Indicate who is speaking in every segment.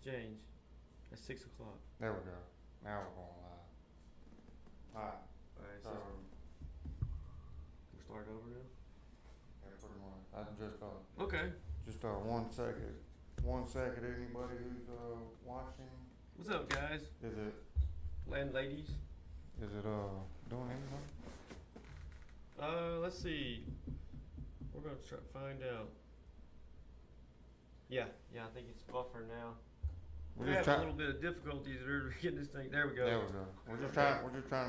Speaker 1: Exchange at 6 o'clock.
Speaker 2: There we go. Now we're going live. Alright,
Speaker 1: Alright,
Speaker 2: so,
Speaker 1: we'll start over now.
Speaker 2: yeah, pretty much. I just,
Speaker 1: Okay.
Speaker 2: just 1 second. 1 second, anybody who's, watching,
Speaker 1: What's up, guys?
Speaker 2: is it,
Speaker 1: Landladies.
Speaker 2: doing anything?
Speaker 1: Let's see. We're gonna try to find out. Yeah, I think it's buffer now. We're having a little bit of difficulties getting this thing. There we go.
Speaker 2: There we go. We're just trying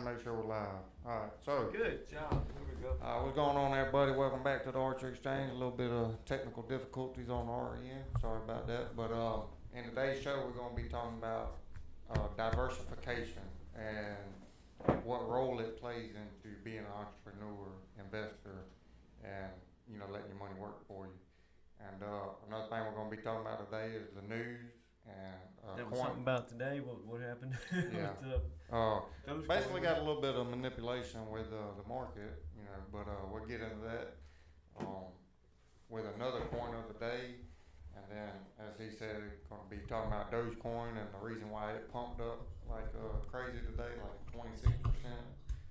Speaker 2: to make sure we're live. Alright, so.
Speaker 1: Good job. There we go.
Speaker 2: What's going on, everybody? Welcome back to the Archer Exchange. A little bit of technical difficulties on our end. Sorry about that. But in today's show, we're going to be talking about diversification and what role it plays into being an entrepreneur, investor, and letting your money work for you. And another thing we're going to be talking about today is the news and
Speaker 1: that was something about today. What happened?
Speaker 2: Yeah.
Speaker 1: With,
Speaker 2: basically got a little bit of manipulation with the market, but we'll get into that with another coin of the day. And then, as he said, going to be talking about Dogecoin and the reason why it pumped up like crazy today, like 26%,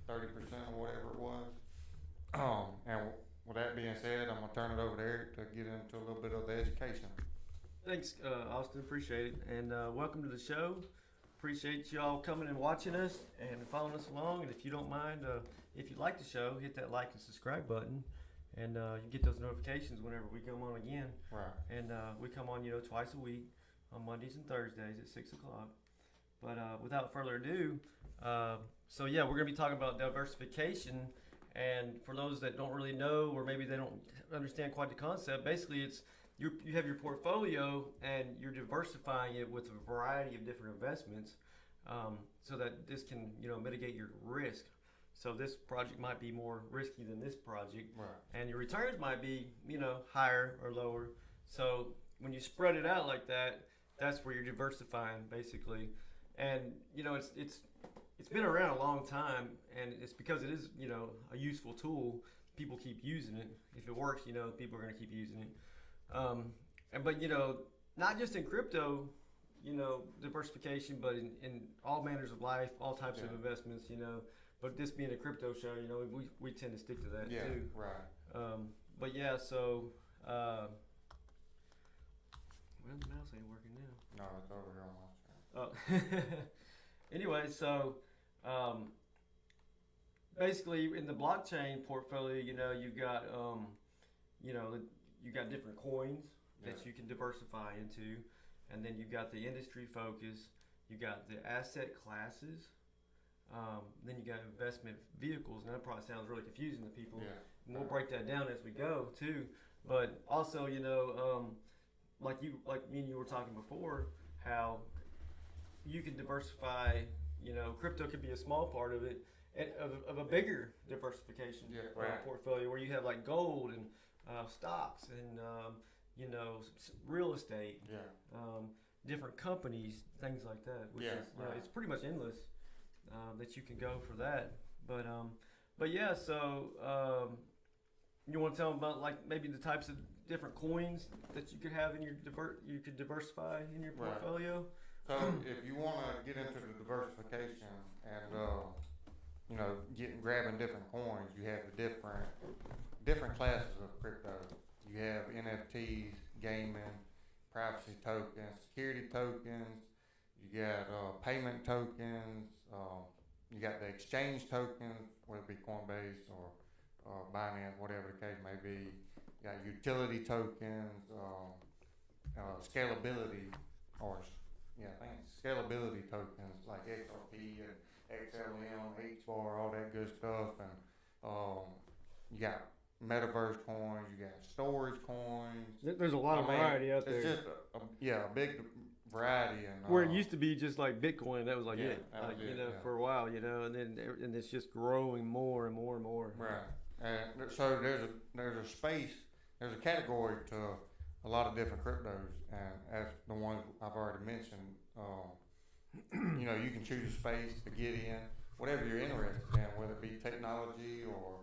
Speaker 2: 30% or whatever it was. And with that being said, I'm going to turn it over to Eric to get into a little bit of the education.
Speaker 1: Thanks, Austin. Appreciate it. And welcome to the show. Appreciate y'all coming and watching us and following us along. And if you don't mind, if you like the show, hit that like and subscribe button. And you get those notifications whenever we come on again.
Speaker 2: Right.
Speaker 1: And we come on, twice a week on Mondays and Thursdays at 6 o'clock. But without further ado, so yeah, we're going to be talking about diversification. And for those that don't really know, or maybe they don't understand quite the concept, basically it's you have your portfolio and you're diversifying it with a variety of different investments, so that this can mitigate your risk. So this project might be more risky than this project,
Speaker 2: right,
Speaker 1: and your returns might be higher or lower. So when you spread it out like that, that's where you're diversifying basically. And it's been around a long time, and it's because it is a useful tool. People keep using it. If it works, people are going to keep using it. But not just in crypto, diversification, but in all manners of life, all types of investments, But this being a crypto show, we tend to stick to that too.
Speaker 2: Right.
Speaker 1: But yeah, so well, the mouse ain't working now.
Speaker 2: No, it's over here on my screen.
Speaker 1: Oh. Anyway, so basically in the blockchain portfolio, you've got you got different coins that you can diversify into, and then you've got the industry focus, you got the asset classes, then you got investment vehicles, and that probably sounds really confusing to people.
Speaker 2: Yeah.
Speaker 1: And we'll break that down as we go too. But also, like me and you were talking before, how you can diversify. Crypto could be a small part of it, and of a bigger diversification portfolio where you have like gold and stocks and real estate, different companies, things like that. Which is it's pretty much endless that you can go for that. But yeah, so you want to tell them about like maybe the types of different coins that you could have in your you could diversify in your portfolio.
Speaker 2: So if you want to get into the diversification and grabbing different coins, you have the different classes of crypto. You have NFTs, gaming, privacy tokens, security tokens. You got payment tokens. You got the exchange tokens, whether it be Coinbase or Binance, whatever the case may be. You got utility tokens, scalability, I think scalability tokens like XRP and XLM, HBAR, all that good stuff. And you got metaverse coins, you got storage coins.
Speaker 1: There's a lot of variety out there.
Speaker 2: It's just a big variety. And
Speaker 1: where it used to be just like Bitcoin, that was like it, for a while, and then it's just growing more and more and more.
Speaker 2: Right. And so there's a space, there's a category to a lot of different cryptos, and as the ones I've already mentioned, you can choose a space to get in, whatever you're interested in, whether it be technology or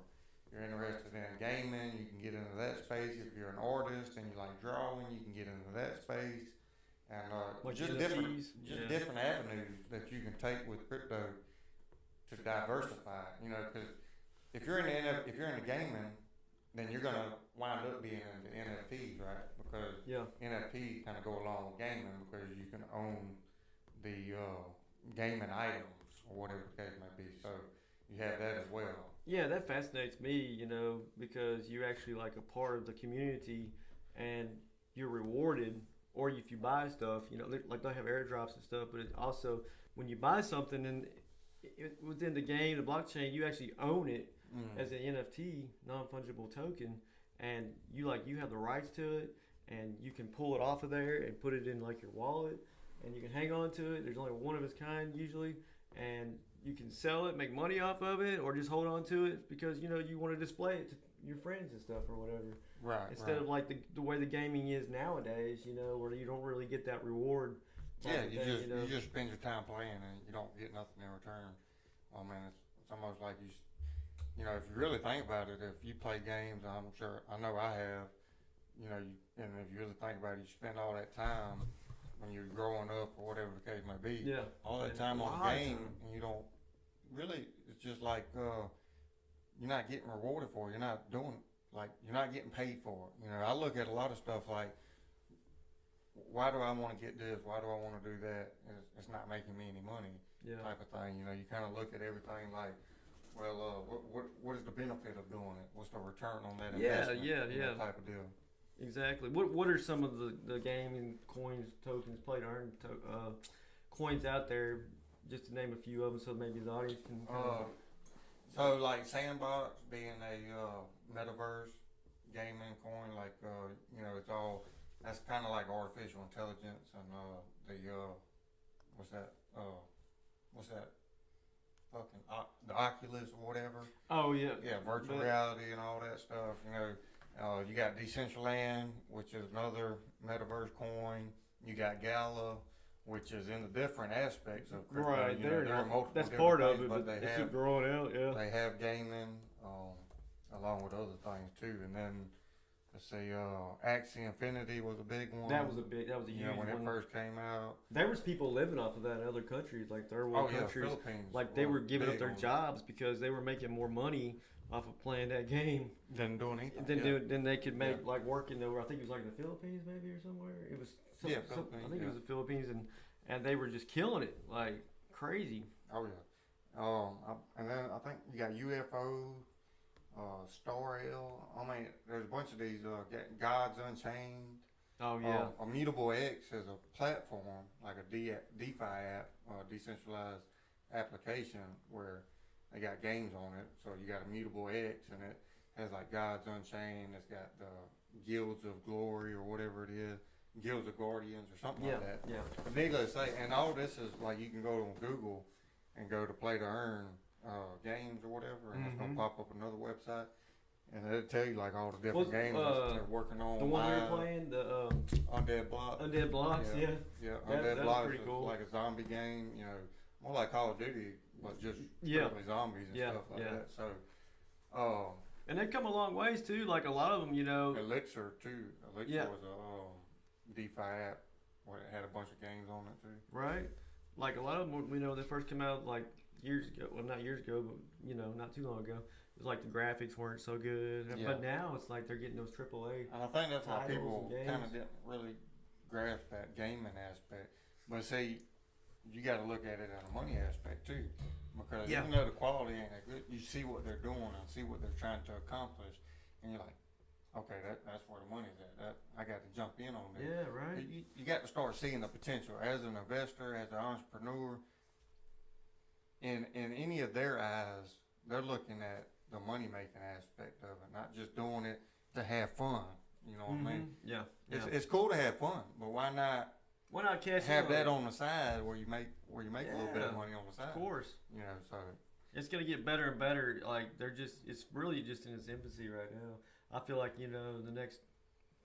Speaker 2: you're interested in gaming, you can get into that space. If you're an artist and you like drawing, you can get into that space. and
Speaker 1: Like
Speaker 2: just
Speaker 1: NFTs?
Speaker 2: different avenues that you can take with crypto to diversify. You know, because if you're in the gaming, then you're gonna wind up being into NFTs, right? Because
Speaker 1: Yeah.
Speaker 2: NFTs kind of go along with gaming because you can own the gaming items or whatever the case may be. So you have that as well.
Speaker 1: Yeah, that fascinates me, you know, because you're actually like a part of the community and you're rewarded. Or if you buy stuff, you know, like they have airdrops and stuff, but it also, when you buy something and within the game, the blockchain, you actually own it as an NFT, non-fungible token, and you have the rights to it, and you can pull it off of there and put it in like your wallet, and you can hang on to it. There's only one of its kind usually, and you can sell it, make money off of it, or just hold on to it because you know you want to display it to your friends and stuff or whatever.
Speaker 2: Right.
Speaker 1: Instead of like the way the gaming is nowadays, you know, where you don't really get that reward.
Speaker 2: Yeah, you just spend your time playing and you don't get nothing in return. I mean, it's almost like you know, if you really think about it, if you play games, I know I have, you know, and if you really think about it, you spend all that time when you're growing up or whatever the case may be.
Speaker 1: Yeah.
Speaker 2: All that time on the game, and you don't really. It's just like you're not getting rewarded for it. You're not doing you're not getting paid for it. You know, I look at a lot of stuff like, why do I want to get this? Why do I want to do that? It's not making me any money.
Speaker 1: Yeah.
Speaker 2: Type of thing. You know, you kind of look at everything like, well, what is the benefit of doing it? What's the return on that investment?
Speaker 1: Yeah.
Speaker 2: Type of deal.
Speaker 1: Exactly. What are some of the gaming coins, tokens, play to earn coins out there? Just to name a few of them, so maybe the audience can.
Speaker 2: So like Sandbox being a metaverse gaming coin, like you know, that's kind of like artificial intelligence and what's that fucking the Oculus or whatever.
Speaker 1: Oh yeah.
Speaker 2: Yeah, virtual reality and all that stuff. You know, you got Decentraland, which is another metaverse coin. You got Gala, which is in the different aspects of crypto.
Speaker 1: Right,
Speaker 2: you know, there are multiple
Speaker 1: that's
Speaker 2: different
Speaker 1: part
Speaker 2: things,
Speaker 1: of it,
Speaker 2: but
Speaker 1: they keep growing out. Yeah.
Speaker 2: They have gaming, along with other things too, and then let's see, Axie Infinity was a big one.
Speaker 1: That was a huge one.
Speaker 2: When it first came out.
Speaker 1: There was people living off of that in other countries, like third world countries.
Speaker 2: Philippines.
Speaker 1: Like they were giving up their jobs because they were making more money off of playing that game
Speaker 2: than doing anything.
Speaker 1: Then they could make like working over. I think it was like in the Philippines maybe or somewhere. It was
Speaker 2: Philippines,
Speaker 1: I think it was the Philippines, and they were just killing it like crazy.
Speaker 2: Oh yeah. And then I think you got UFO, StarL. I mean, there's a bunch of these Gods Unchained.
Speaker 1: Oh yeah.
Speaker 2: Immutable X is a platform, like a DeFi app, decentralized application where they got games on it. So you got Immutable X, and it has like Gods Unchained. It's got the Guilds of Glory or whatever it is, Guilds of Guardians or something like that.
Speaker 1: Yeah.
Speaker 2: But needless to say, and all this is like you can go on Google and go to play to earn games or whatever, and it's gonna pop up another website. And it'll tell you like all the different games that they're working on.
Speaker 1: The one you're playing, the
Speaker 2: Undead Blocks.
Speaker 1: Undead Blocks, yeah.
Speaker 2: Undead Blocks
Speaker 1: pretty
Speaker 2: is
Speaker 1: cool.
Speaker 2: like a zombie game, you know, more like Call of Duty, but just strictly zombies and stuff like that. So,
Speaker 1: and they've come a long ways too. Like a lot of them, you know.
Speaker 2: Elixir too. Elixir was a DeFi app where it had a bunch of games on it too.
Speaker 1: Right. Like a lot of them, you know, they first came out like years ago. Well, not years ago, but you know, not too long ago. It was like the graphics weren't so good, but now it's like they're getting those AAA.
Speaker 2: And I think that's why people kind of didn't really grasp that gaming aspect. But see, you got to look at it in a money aspect too, because even though the quality ain't that good, you see what they're doing and see what they're trying to accomplish, and you're like, okay, that's where the money's at. I got to jump in on that.
Speaker 1: Yeah, right.
Speaker 2: You got to start seeing the potential as an investor, as an entrepreneur. In any of their eyes, they're looking at the money making aspect of it, not just doing it to have fun. You know what I mean?
Speaker 1: Yeah.
Speaker 2: It's cool to have fun, but why not have that on the side where you make a little bit of money on the side?
Speaker 1: Of course.
Speaker 2: You know, so
Speaker 1: it's gonna get better and better. Like it's really just in its infancy right now. I feel like, you know, the next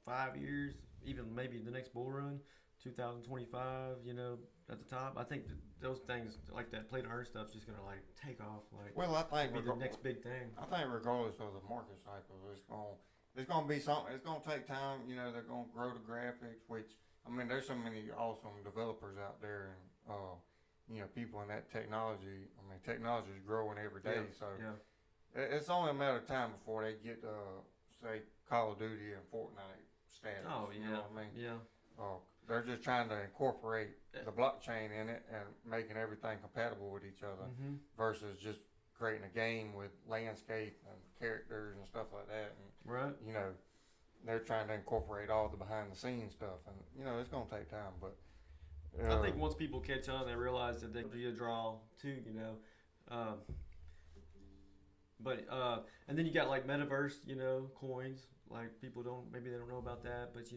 Speaker 1: 5 years, even maybe the next bull run, 2025, you know, at the top, I think those things like that play to earn stuff is just gonna like take off. Like,
Speaker 2: well, I think
Speaker 1: be the next big thing.
Speaker 2: I think regardless of the market cycle, it's gonna be something. It's gonna take time. You know, they're gonna grow the graphics, which I mean, there's so many awesome developers out there, and people in that technology. I mean, technology is growing every day, so it's only a matter of time before they get, say, Call of Duty and Fortnite status.
Speaker 1: Oh yeah,
Speaker 2: you know what I mean?
Speaker 1: yeah.
Speaker 2: They're just trying to incorporate the blockchain in it and making everything compatible with each other, versus just creating a game with landscape and characters and stuff like that. And,
Speaker 1: right.
Speaker 2: They're trying to incorporate all the behind the scenes stuff, and it's gonna take time. But
Speaker 1: I think once people catch on, they realize that they can be a draw too. And then you got like metaverse, coins. Like people maybe they don't know about that, but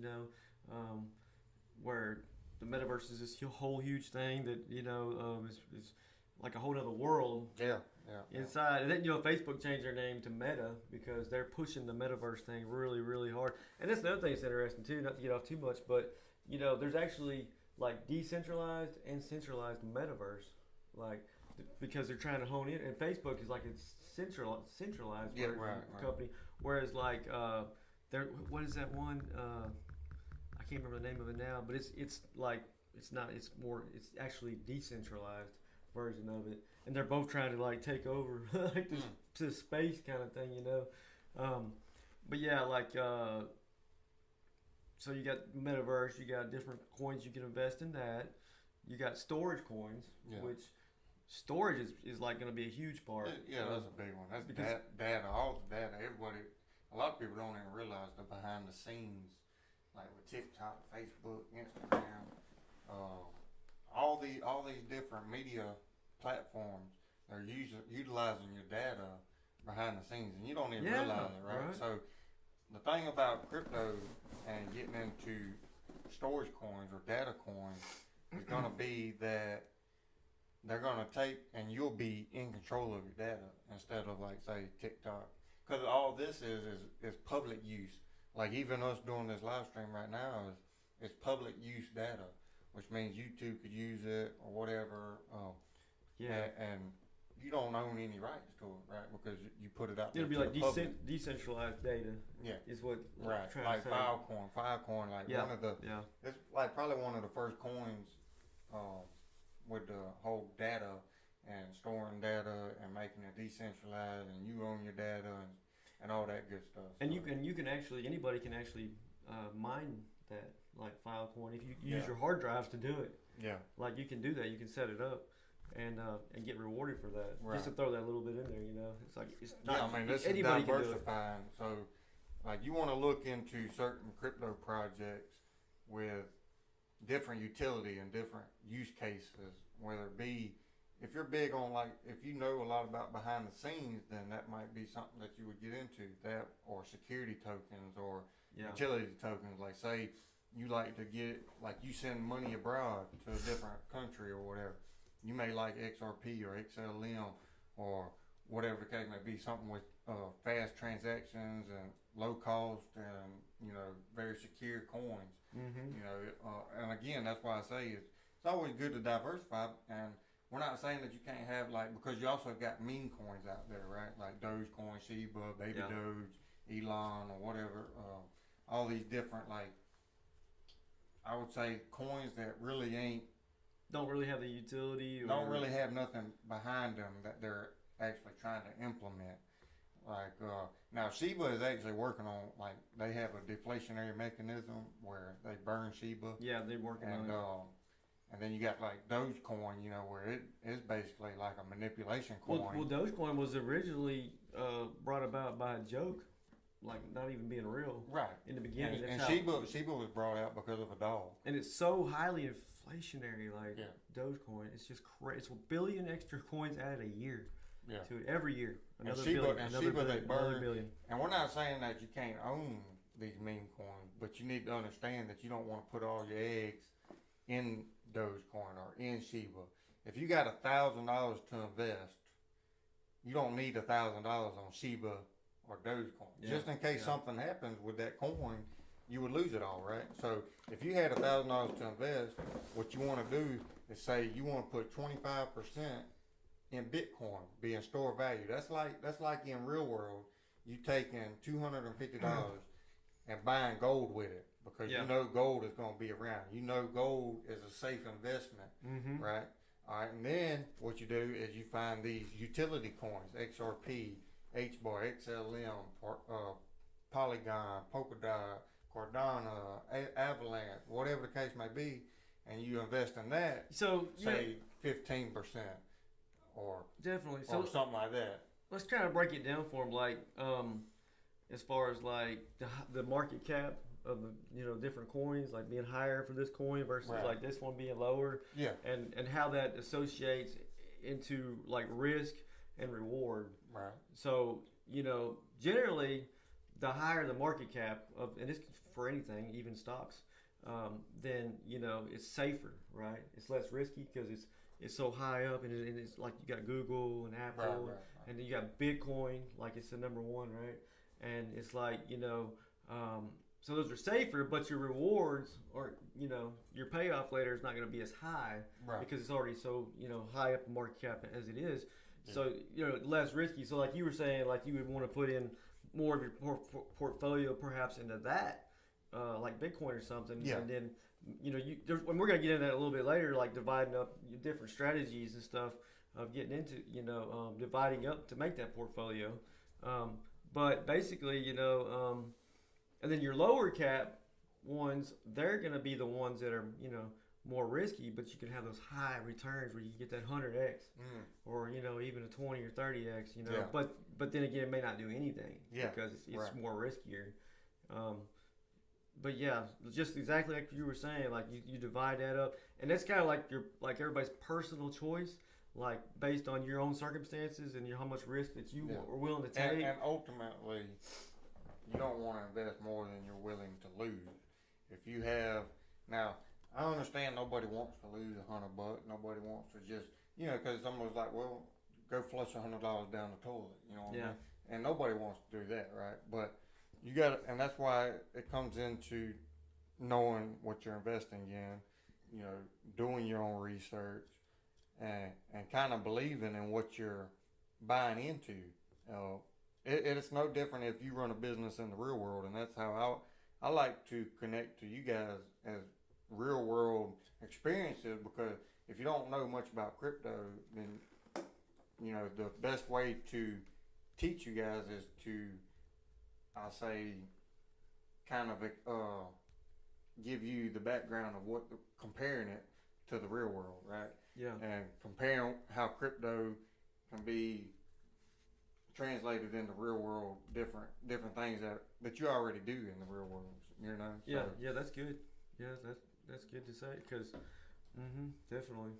Speaker 1: where the metaverse is this whole huge thing that is like a whole other world.
Speaker 2: Yeah.
Speaker 1: Inside, and then Facebook changed their name to Meta because they're pushing the metaverse thing really, really hard. And that's another thing that's interesting too. Not to get off too much, but there's actually like decentralized and centralized metaverse, like because they're trying to hone in. And Facebook is like it's centralized company, whereas like what is that one? I can't remember the name of it now, but it's like it's actually decentralized version of it, and they're both trying to like take over like this to space kind of thing, but yeah, like so you got metaverse, you got different coins you can invest in that, you got storage coins, which storage is like going to be a huge part.
Speaker 2: That's a big one. That's because data, all the data. A lot of people don't even realize the behind the scenes, like with TikTok, Facebook, Instagram, all these different media platforms. They're utilizing your data behind the scenes, and you don't even realize it, right? So the thing about crypto and getting into storage coins or data coins is going to be that they're going to take, and you'll be in control of your data instead of like say TikTok, because all this is public use. Like even us doing this live stream right now is public use data, which means YouTube could use it or whatever. And you don't own any rights to it, right? Because you put it out there.
Speaker 1: It'll be like decentralized data.
Speaker 2: Yeah.
Speaker 1: Is what
Speaker 2: right. Like Filecoin, like one of the. Yeah. It's like probably one of the first coins, with the whole data and storing data and making it decentralized, and you own your data and all that good stuff.
Speaker 1: And anybody can actually mine that, like Filecoin, if you use your hard drives to do it. Yeah. Like you can do that. You can set it up and get rewarded for that. Right. Just to throw that little bit in there, It's like it's not.
Speaker 2: I mean, this is diversifying. So, like, you want to look into certain crypto projects with different utility and different use cases. Whether it be, if you're big on if you know a lot about behind the scenes, then that might be something that you would get into. That or security tokens or utility tokens. Like, say you like to get, like, you send money abroad to a different country or whatever. You may like XRP or XLM or whatever the case may be, something with fast transactions and low cost and very secure coins. And again, that's why I say it's always good to diversify. And we're not saying that you can't have because you also got meme coins out there, right? Like Dogecoin, Shiba, Baby Doge, Elon, or whatever. All these different I would say coins that really
Speaker 1: don't really have the utility.
Speaker 2: Don't really have nothing behind them that they're actually trying to implement. Like now, Shiba is actually working on they have a deflationary mechanism where they burn Shiba.
Speaker 1: Yeah, they're working on it.
Speaker 2: And then you got Dogecoin, where it is basically like a manipulation coin.
Speaker 1: Well, Dogecoin was originally brought about by a joke, not even being real.
Speaker 2: Right.
Speaker 1: In the beginning.
Speaker 2: And Shiba was brought out because of a dog.
Speaker 1: And it's so highly inflationary, Dogecoin. It's just crazy. It's 1 billion extra coins added a year. Yeah. To it every year. Another billion.
Speaker 2: They burn. Billion. And we're not saying that you can't own these meme coins, but you need to understand that you don't want to put all your eggs in Dogecoin or in Shiba. If you got $1,000 to invest, you don't need $1,000 on Shiba or Dogecoin. Yeah. Just in case something happens with that coin, you would lose it all, right? So if you had $1,000 to invest, what you want to do is say you want to put 25% in Bitcoin being store value. That's like in real world, you taking $250 and buying gold with it. because
Speaker 1: Yeah.
Speaker 2: you know gold is going to be around. You know gold is a safe investment,
Speaker 1: Mm-hmm.
Speaker 2: right? All right, and then what you do is you find these utility coins, XRP, HBAR, XLM, Polygon, Polkadot, Cardano, Avalanche, whatever the case may be, and you invest in that,
Speaker 1: So
Speaker 2: say 15% or
Speaker 1: definitely.
Speaker 2: or
Speaker 1: So
Speaker 2: something like that.
Speaker 1: let's kind of break it down for them, like as far as like the market cap of the different coins, like being higher for this coin versus
Speaker 2: Right.
Speaker 1: like this one being lower,
Speaker 2: Yeah,
Speaker 1: and how that associates into like risk and reward.
Speaker 2: right.
Speaker 1: So generally, the higher the market cap of, and this for anything, even stocks, then it's safer, right? It's less risky because it's so high up, and it's like you got Google and Apple,
Speaker 2: Right.
Speaker 1: and then you got Bitcoin, like it's the number one, right? And it's like so those are safer, but your rewards or your payoff later is not going to be as high
Speaker 2: Right.
Speaker 1: because it's already so high up the market cap as it is.
Speaker 2: Yeah.
Speaker 1: So less risky. So like you were saying, like you would want to put in more of your portfolio perhaps into that, like Bitcoin or something.
Speaker 2: Yeah.
Speaker 1: And then and we're gonna get into that a little bit later, like dividing up your different strategies and stuff of getting into dividing up to make that portfolio. But basically, and then your lower cap ones, they're gonna be the ones that are more risky, but you can have those high returns where you get that 100x or even a 20 or 30x.
Speaker 2: Yeah.
Speaker 1: But then again, it may not do anything because it's
Speaker 2: Right.
Speaker 1: more riskier. But yeah, just exactly like you were saying, like you divide that up, and that's kind of like everybody's personal choice, like based on your own circumstances and how much risk that you are willing to take.
Speaker 2: And ultimately, you don't want to invest more than you're willing to lose. If you have now, I understand nobody wants to lose $100. Nobody wants to just because it's almost like, well, go flush $100 down the toilet. You know what I mean? And nobody wants to do that, right? But you got, and that's why it comes into knowing what you're investing in. Doing your own research and kind of believing in what you're buying into. It's no different if you run a business in the real world, and that's how I like to connect to you guys as real world experiences, because if you don't know much about crypto, then the best way to teach you guys is to, I say, kind of give you the background of comparing it to the real world, right?
Speaker 1: Yeah.
Speaker 2: And comparing how crypto can be translated into real world different things that you already do in the real world. So,
Speaker 1: Yeah, that's good. Yeah, that's good to say because, definitely.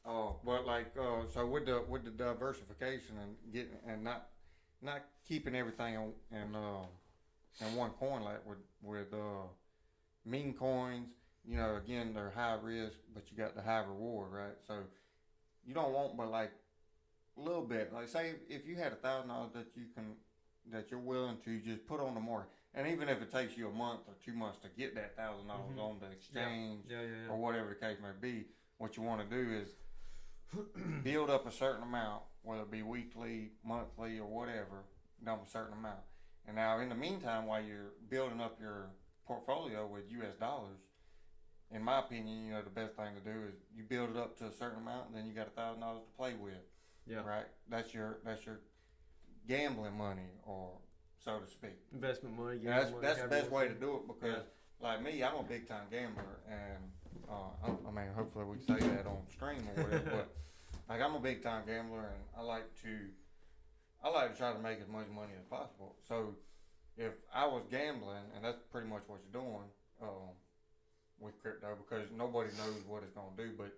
Speaker 2: But like so with the diversification and getting and not keeping everything in one coin, like with meme coins, again they're high risk, but you got the high reward, right? So you don't want but like a little bit, like say if you had $1,000 that you're willing to just put on the market, and even if it takes you a month or 2 months to get that $1,000 on the exchange or whatever the case may be, what you want to do is build up a certain amount, whether it be weekly, monthly, or whatever, a certain amount. And now in the meantime, while you're building up your portfolio with US dollars, in my opinion, the best thing to do is you build it up to a certain amount, and then you got $1,000 to play with.
Speaker 1: Yeah.
Speaker 2: Right. That's your gambling money, or so to speak.
Speaker 1: Investment money.
Speaker 2: That's the best way to do it, because like me, I'm a big time gambler, and I mean, hopefully we can say that on stream or whatever. But like, I'm a big time gambler, and I like to try to make as much money as possible. So if I was gambling, and that's pretty much what you're doing with crypto, because nobody knows what it's going to do. But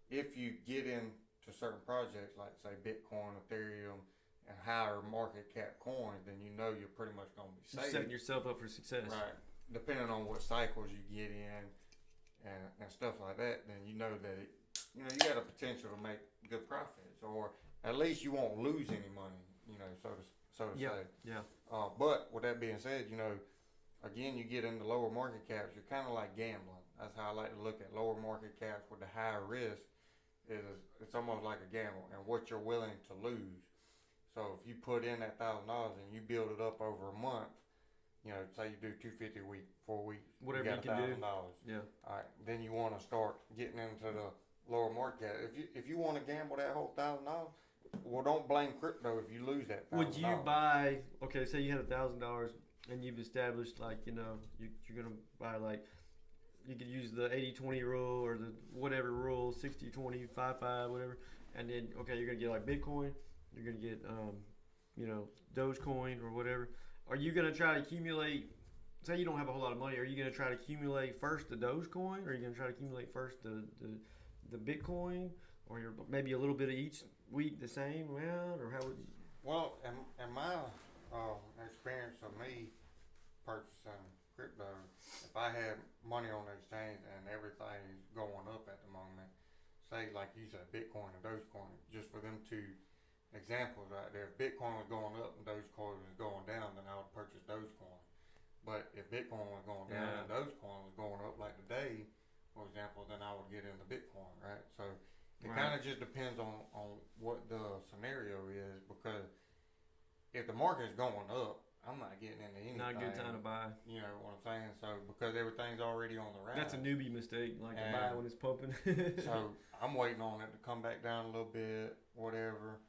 Speaker 2: if you get into certain projects like say Bitcoin, Ethereum, and higher market cap coins, then you're pretty much going to be safe.
Speaker 1: Setting yourself up for success.
Speaker 2: Right. Depending on what cycles you get in and stuff like that, then you know that you got a potential to make good profits, or at least you won't lose any money, so to say.
Speaker 1: Yeah.
Speaker 2: But with that being said, again, you get into lower market caps, you're kind of like gambling. That's how I like to look at lower market caps with the higher risk. It's almost like a gamble, and what you're willing to lose. So if you put in that $1,000 and you build it up over a month, you know, say you do 250 a week, 4 weeks,
Speaker 1: Whatever
Speaker 2: you
Speaker 1: you
Speaker 2: got
Speaker 1: can do.
Speaker 2: $1,000.
Speaker 1: Yeah.
Speaker 2: All right, then you want to start getting into the lower market. If you want to gamble that whole $1,000, well, don't blame crypto if you lose that $1,000.
Speaker 1: Would you buy? Okay, say you had $1,000 and you've established like you're gonna buy like you could use the 80-20 rule or the whatever rule 60-20 5-5 whatever, and then okay you're gonna get like Bitcoin, you're gonna get Dogecoin or whatever. Are you gonna try to accumulate? Say you don't have a whole lot of money. Are you gonna try to accumulate first the Dogecoin, or are you gonna try to accumulate first the Bitcoin, or maybe a little bit of each week the same amount, or how would you?
Speaker 2: Well, in my experience of me purchasing crypto, if I had money on the exchange and everything's going up at the moment, say like you said Bitcoin and Dogecoin, just for them two examples right there, if Bitcoin was going up and Dogecoin was going down, then I would purchase Dogecoin. But if Bitcoin was going down and Dogecoin was going up like today, for example, then I would get into Bitcoin, right? So it kind of just depends on what the scenario is, because if the market's going up, I'm not getting into anything.
Speaker 1: Not a good time to buy.
Speaker 2: You know what I'm saying? So because everything's already on the rise.
Speaker 1: That's a newbie mistake, like to buy when it's pumping.
Speaker 2: So I'm waiting on it to come back down a little bit, whatever.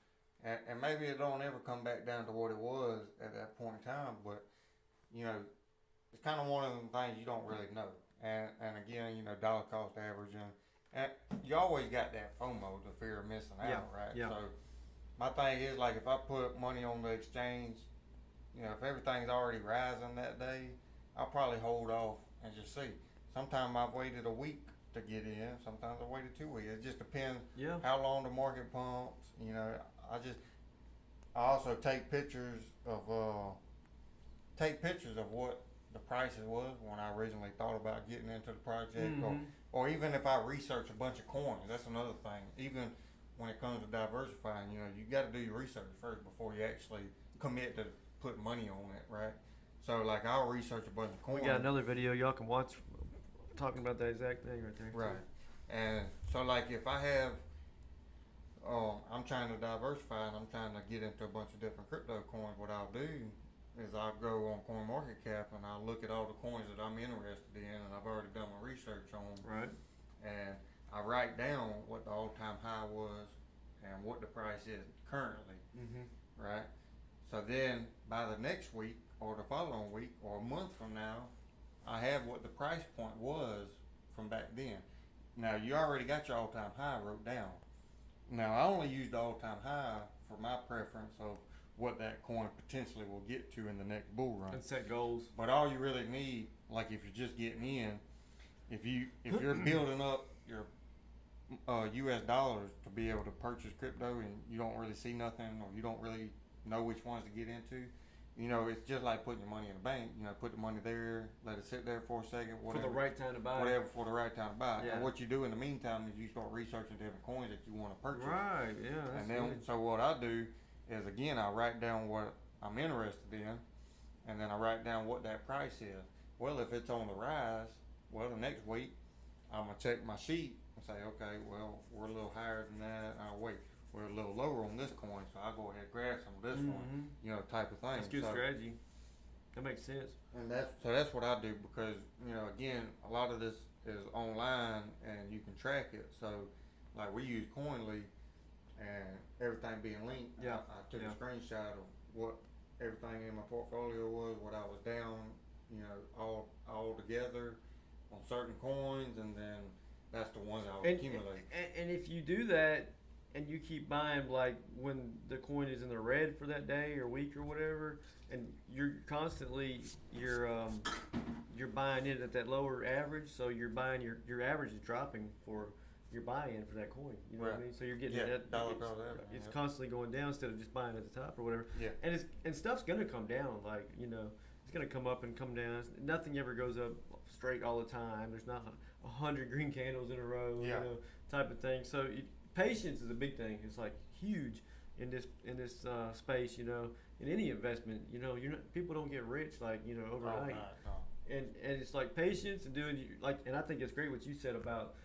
Speaker 2: And maybe it don't ever come back down to what it was at that point in time, but you know, it's kind of one of them things you don't really know. And again, you know, dollar cost averaging, and you always got that FOMO, the fear of missing out, right?
Speaker 1: Yeah.
Speaker 2: So my thing is, like, if I put money on the exchange, you know, if everything's already rising that day, I'll probably hold off and just see. Sometimes I've waited a week to get in. Sometimes I waited 2 weeks. It just depends how long the market pumps. You know, I also take pictures of what the prices was when I originally thought about getting into the project, or even if I research a bunch of coins. That's another thing. Even when it comes to diversifying, you know, you got to do your research first before you actually commit to put money on it, right? So like I'll research a bunch of coins.
Speaker 1: We got another video y'all can watch talking about that exact thing right there.
Speaker 2: Right. And so like if I have, I'm trying to diversify and I'm trying to get into a bunch of different crypto coins, what I'll do is I'll go on CoinMarketCap and I'll look at all the coins that I'm interested in and I've already done my research on.
Speaker 1: Right.
Speaker 2: And I write down what the all-time high was and what the price is currently. Right. So then by the next week or the following week or a month from now, I have what the price point was from back then. Now you already got your all-time high wrote down. Now I only use the all-time high for my preference of what that coin potentially will get to in the next bull run.
Speaker 1: And set goals.
Speaker 2: But all you really need, like if you're just getting in, if you're building up your US dollars to be able to purchase crypto and you don't really see nothing or you don't really know which ones to get into, you know, it's just like putting your money in the bank. You know, put the money there, let it sit there for a second, whatever.
Speaker 1: For the right time to buy.
Speaker 2: Whatever, for the right time to buy.
Speaker 1: Yeah.
Speaker 2: And what you do in the meantime is you start researching different coins that you want to purchase.
Speaker 1: Right, yeah.
Speaker 2: And then, so what I do is, again, I write down what I'm interested in, and then I write down what that price is. Well, if it's on the rise, well, the next week, I'm going to check my sheet and say, okay, well, we're a little higher than that. I'll wait. We're a little lower on this coin, so I'll go ahead and grab some of this one, you know, type of thing.
Speaker 1: That's good strategy. That makes sense.
Speaker 2: And that's what I do because, you know, again, a lot of this is online and you can track it. So, like, we use Coinly and everything being linked.
Speaker 1: Yeah.
Speaker 2: I took a screenshot of what everything in my portfolio was, what I was down, you know, all together on certain coins, and then that's the ones I would accumulate.
Speaker 1: And if you do that, and you keep buying, like when the coin is in the red for that day or week or whatever, and you're constantly you're buying it at that lower average, so you're buying your average is dropping for your buy-in for that coin. You know what I mean? So you're getting that
Speaker 2: dollar
Speaker 1: it's constantly going down instead of just buying at the top or whatever.
Speaker 2: Yeah.
Speaker 1: And stuff's gonna come down. Like, you know, it's gonna come up and come down. Nothing ever goes up straight all the time. There's not 100 green candles in a row. You know, type of thing. So. Patience is a big thing. It's like huge in this space, you know. In any investment, you know, people don't get rich like, you know, overnight.
Speaker 2: No.
Speaker 1: And it's like patience and doing and I think it's great what you said about,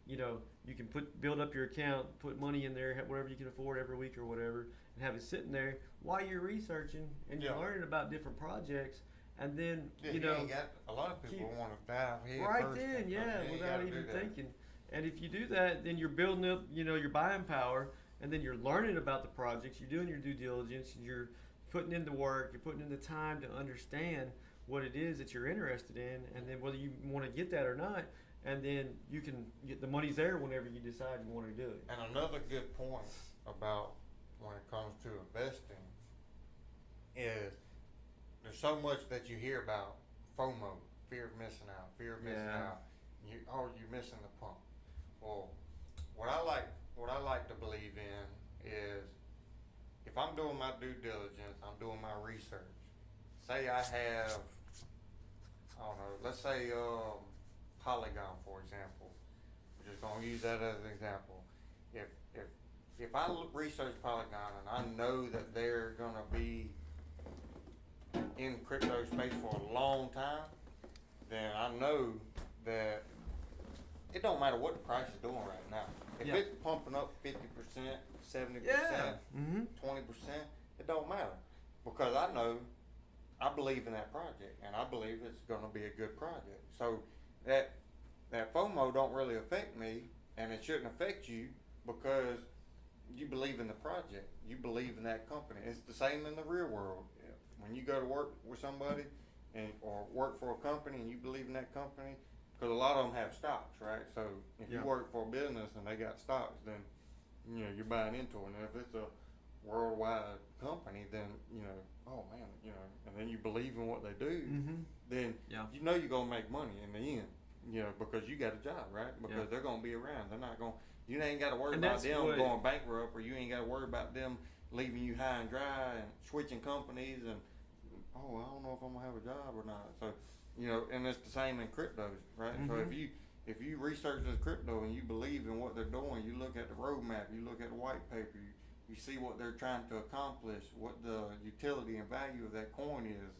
Speaker 1: you know, you can build up your account, put money in there, whatever you can afford every week or whatever, and have it sitting there while you're researching and you're learning about different projects. and then
Speaker 2: Yeah,
Speaker 1: you know,
Speaker 2: ain't got, a lot of people want to dive head
Speaker 1: right
Speaker 2: first
Speaker 1: then,
Speaker 2: and
Speaker 1: yeah,
Speaker 2: you ain't
Speaker 1: without
Speaker 2: gotta
Speaker 1: even
Speaker 2: do that.
Speaker 1: thinking. And if you do that, then you're building up, you know, your buying power, and then you're learning about the projects. You're doing your due diligence, and you're putting in the work. You're putting in the time to understand what it is that you're interested in, and then whether you want to get that or not. And then you can get the money's there whenever you decide you want to do it.
Speaker 2: And another good point about when it comes to investing is there's so much that you hear about FOMO, fear of missing out, out. You're missing the pump. Well, what I like to believe in is if I'm doing my due diligence, I'm doing my research. Say I have, I don't know, let's say Polygon, for example. We're just gonna use that as an example. If I research Polygon and I know that they're gonna be in crypto space for a long time, then I know that it don't matter what the price is doing right now. If it's pumping up 50%, 70%, 20%, it don't matter. Because I believe in that project, and I believe it's gonna be a good project. So that FOMO don't really affect me, and it shouldn't affect you because you believe in the project. You believe in that company. It's the same in the real world. When you go to work with somebody or work for a company and you believe in that company, because a lot of them have stocks, right? So if you work for a business and they got stocks, then you're buying into it. And if it's a worldwide company, then oh man, and then you believe in what they do, then you're gonna make money in the end. Because you got a job, right? Because they're gonna be around. They're not gonna. You ain't got to worry about them going bankrupt, or you ain't got to worry about them leaving you high and dry and switching companies and I don't know if I'm gonna have a job or not. So and it's the same in cryptos, right? So if you research this crypto and you believe in what they're doing, you look at the roadmap, you look at the white paper, you see what they're trying to accomplish, what the utility and value of that coin is,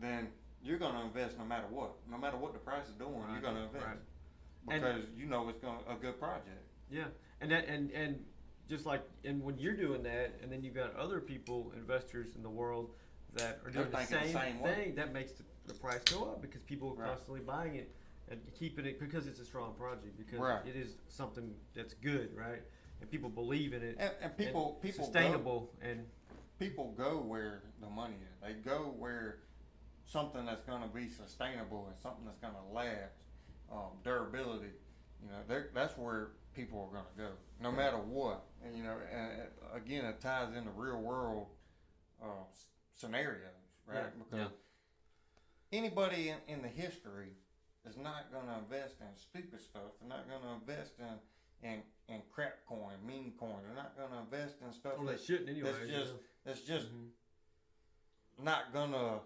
Speaker 2: then you're gonna invest no matter what. No matter what the price is doing, you're gonna invest because it's a good project.
Speaker 1: Yeah, and just like when you're doing that, and then you've got other people, investors in the world that are doing the same thing, that makes the price go up because people are constantly buying it and keeping it because it's a strong project, because it is something that's good, right? And people believe in it,
Speaker 2: and people
Speaker 1: sustainable, and
Speaker 2: people go where the money is. They go where something that's going to be sustainable and something that's going to last, durability. That's where people are going to go, no matter what. And and again, it ties into real world scenarios, right? Because anybody in the history is not going to invest in stupid stuff. They're not going to invest in crap coin, meme coin. They're not going to invest in stuff that's just not going to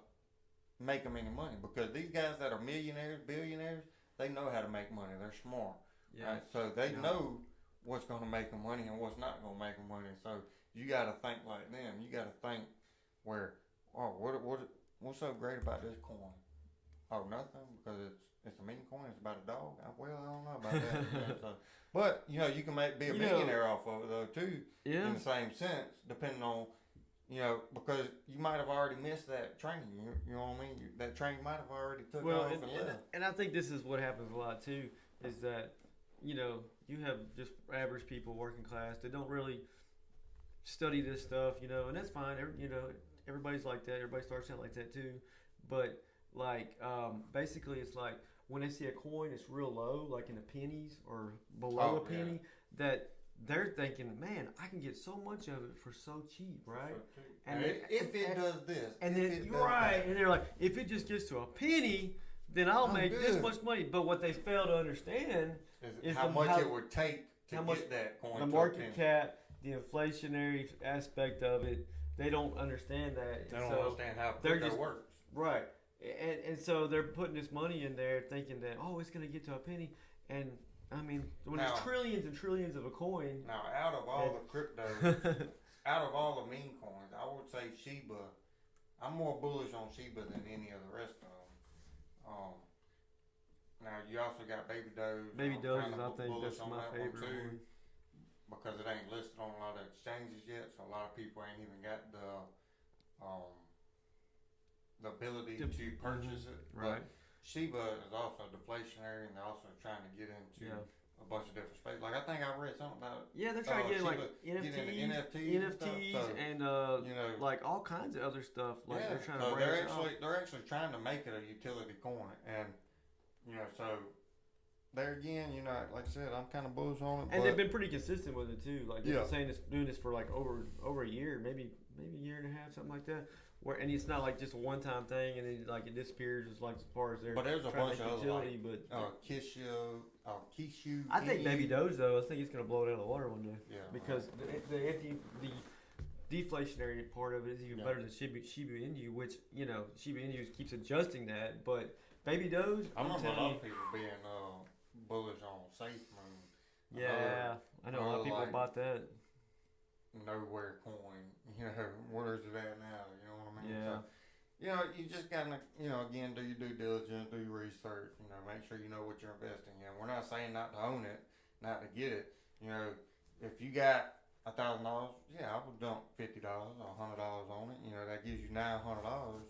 Speaker 2: make them any money, because these guys that are millionaires, billionaires, they know how to make money. They're smart, right? So they know what's going to make them money and what's not going to make them money. So you got to think like them. You got to think where, what's so great about this coin? Oh, nothing, because it's a meme coin. It's about a dog. I don't know about that. But you can be a millionaire off of it though too, in the same sense, depending on. Because you might have already missed that train. You know what I mean? That train might have already took off and left.
Speaker 1: And I think this is what happens a lot too, is that, you have just average people, working class, they don't really study this stuff, and that's fine. Everybody's like that. Everybody starts out like that too. But basically it's like when they see a coin that's real low, like in the pennies or below a penny, that they're thinking, man, I can get so much of it for so cheap, right?
Speaker 2: So cheap. And if it does this,
Speaker 1: and then you're right, and they're like, if it just gets to a penny, then I'll make this much money. But what they fail to understand is
Speaker 2: how much it would take to get that coin.
Speaker 1: The market cap, the inflationary aspect of it, they don't understand that.
Speaker 2: They don't understand how crypto works.
Speaker 1: Right, and so they're putting this money in there, thinking that it's going to get to a penny, and I mean, when there's trillions and trillions of a coin.
Speaker 2: Now, out of all the crypto, out of all the meme coins, I would say Shiba. I'm more bullish on Shiba than any of the rest of them. Now, you also got Baby Doge.
Speaker 1: Baby Doge, I think that's my favorite one.
Speaker 2: Because it ain't listed on a lot of exchanges yet, so a lot of people ain't even got the the ability
Speaker 1: To-
Speaker 2: to purchase it.
Speaker 1: Right.
Speaker 2: But Shiba is also deflationary, and they're also trying to get into
Speaker 1: Yeah.
Speaker 2: a bunch of different spaces. Like I think I read something about
Speaker 1: Yeah, they're trying to get like
Speaker 2: Shiba, get into
Speaker 1: NFTs,
Speaker 2: and stuff. So,
Speaker 1: and
Speaker 2: you know,
Speaker 1: like all kinds of other stuff. Like
Speaker 2: yeah.
Speaker 1: they're trying
Speaker 2: So
Speaker 1: to branch
Speaker 2: they're actually trying to make it a utility coin, and you know, so there again, you know, like I said, I'm kind of bullish on it.
Speaker 1: and
Speaker 2: but
Speaker 1: they've been pretty consistent with it too. Like they've
Speaker 2: Yeah.
Speaker 1: been saying this, doing this for like over a year, maybe a year and a half, something like that. Where and it's not like just a one time thing, and then like it disappears just like as far as they're
Speaker 2: But there's a
Speaker 1: trying
Speaker 2: bunch
Speaker 1: to
Speaker 2: of
Speaker 1: make
Speaker 2: other
Speaker 1: utility. But
Speaker 2: Kishu.
Speaker 1: I think Baby Doge though, I think it's gonna blow it out of the water one day.
Speaker 2: Yeah.
Speaker 1: Because the deflationary part of it is even
Speaker 2: Yeah.
Speaker 1: better than Shiba Inu, which you know Shiba Inu keeps adjusting that. But Baby Doge,
Speaker 2: I remember a
Speaker 1: telling
Speaker 2: lot
Speaker 1: you,
Speaker 2: of people being bullish on Safe Moon.
Speaker 1: yeah, I know a lot of people
Speaker 2: like-
Speaker 1: bought that.
Speaker 2: Nowhere coin. You know, where's it at now? You know what I mean?
Speaker 1: Yeah.
Speaker 2: So, you know, you just gotta, you know, again, do your due diligence, do your research. You know, make sure you know what you're investing in. We're not saying not to own it, not to get it. You know, if you got $1,000, yeah, I would dump $50 or $100 on it. You know, that gives you $900,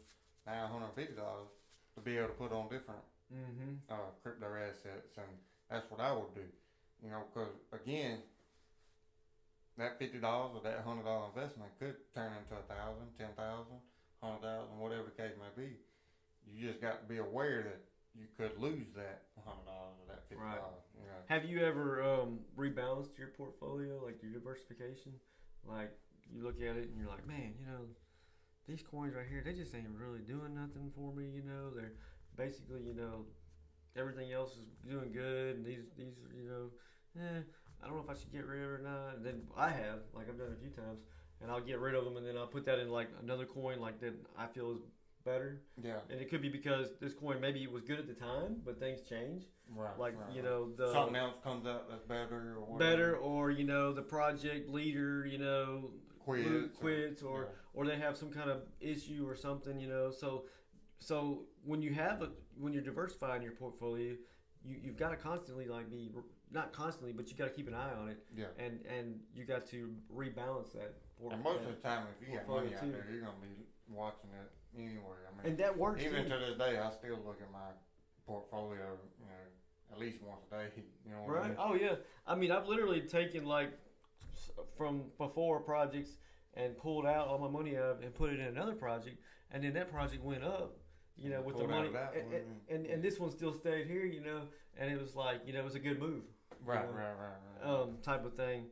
Speaker 2: $950 to be able to put on different crypto assets, and that's what I would do. You know, because again, that $50 or that $100 investment could turn into $1,000, $10,000, $100,000, whatever the case may be. You just got to be aware that you could lose that $100 or that $50.
Speaker 1: Right.
Speaker 2: You know.
Speaker 1: Have you ever rebalanced your portfolio, like your diversification? Like you look at it and you're like, man, you know, these coins right here, they just ain't really doing nothing for me. You know, they're basically, you know, everything else is doing good, and these, you know, I don't know if I should get rid of it or not. And then I have, like I've done it a few times, and I'll get rid of them, and then I'll put that in like another coin, like that I feel is better.
Speaker 2: Yeah.
Speaker 1: And it could be because this coin maybe was good at the time, but things change.
Speaker 2: Right.
Speaker 1: Like
Speaker 2: right,
Speaker 1: you
Speaker 2: right.
Speaker 1: know the
Speaker 2: something else comes up that's better or whatever.
Speaker 1: better, or you know the project leader, you know, quits, or they have some kind of issue or something, you know. So when you're diversifying your portfolio, you've got to constantly like be not constantly, but you got to keep an eye on it.
Speaker 2: Yeah.
Speaker 1: And you got to rebalance that.
Speaker 2: And most of the time, if you got
Speaker 1: portfolio
Speaker 2: money out
Speaker 1: too.
Speaker 2: there, you're gonna be watching it anyway. I mean,
Speaker 1: And that works
Speaker 2: even
Speaker 1: too.
Speaker 2: to this day, I still look at my portfolio, you know, at least once a day. You know what I
Speaker 1: Right.
Speaker 2: mean?
Speaker 1: Oh yeah. I mean, I've literally taken like from before projects and pulled out all my money out of it and put it in another project, and then that project went up. You know, with the
Speaker 2: Pulled out
Speaker 1: money,
Speaker 2: of that one,
Speaker 1: and this one still stayed here. You know, and it was like, you know, it was a good move.
Speaker 2: Right,
Speaker 1: you know,
Speaker 2: right.
Speaker 1: type of thing.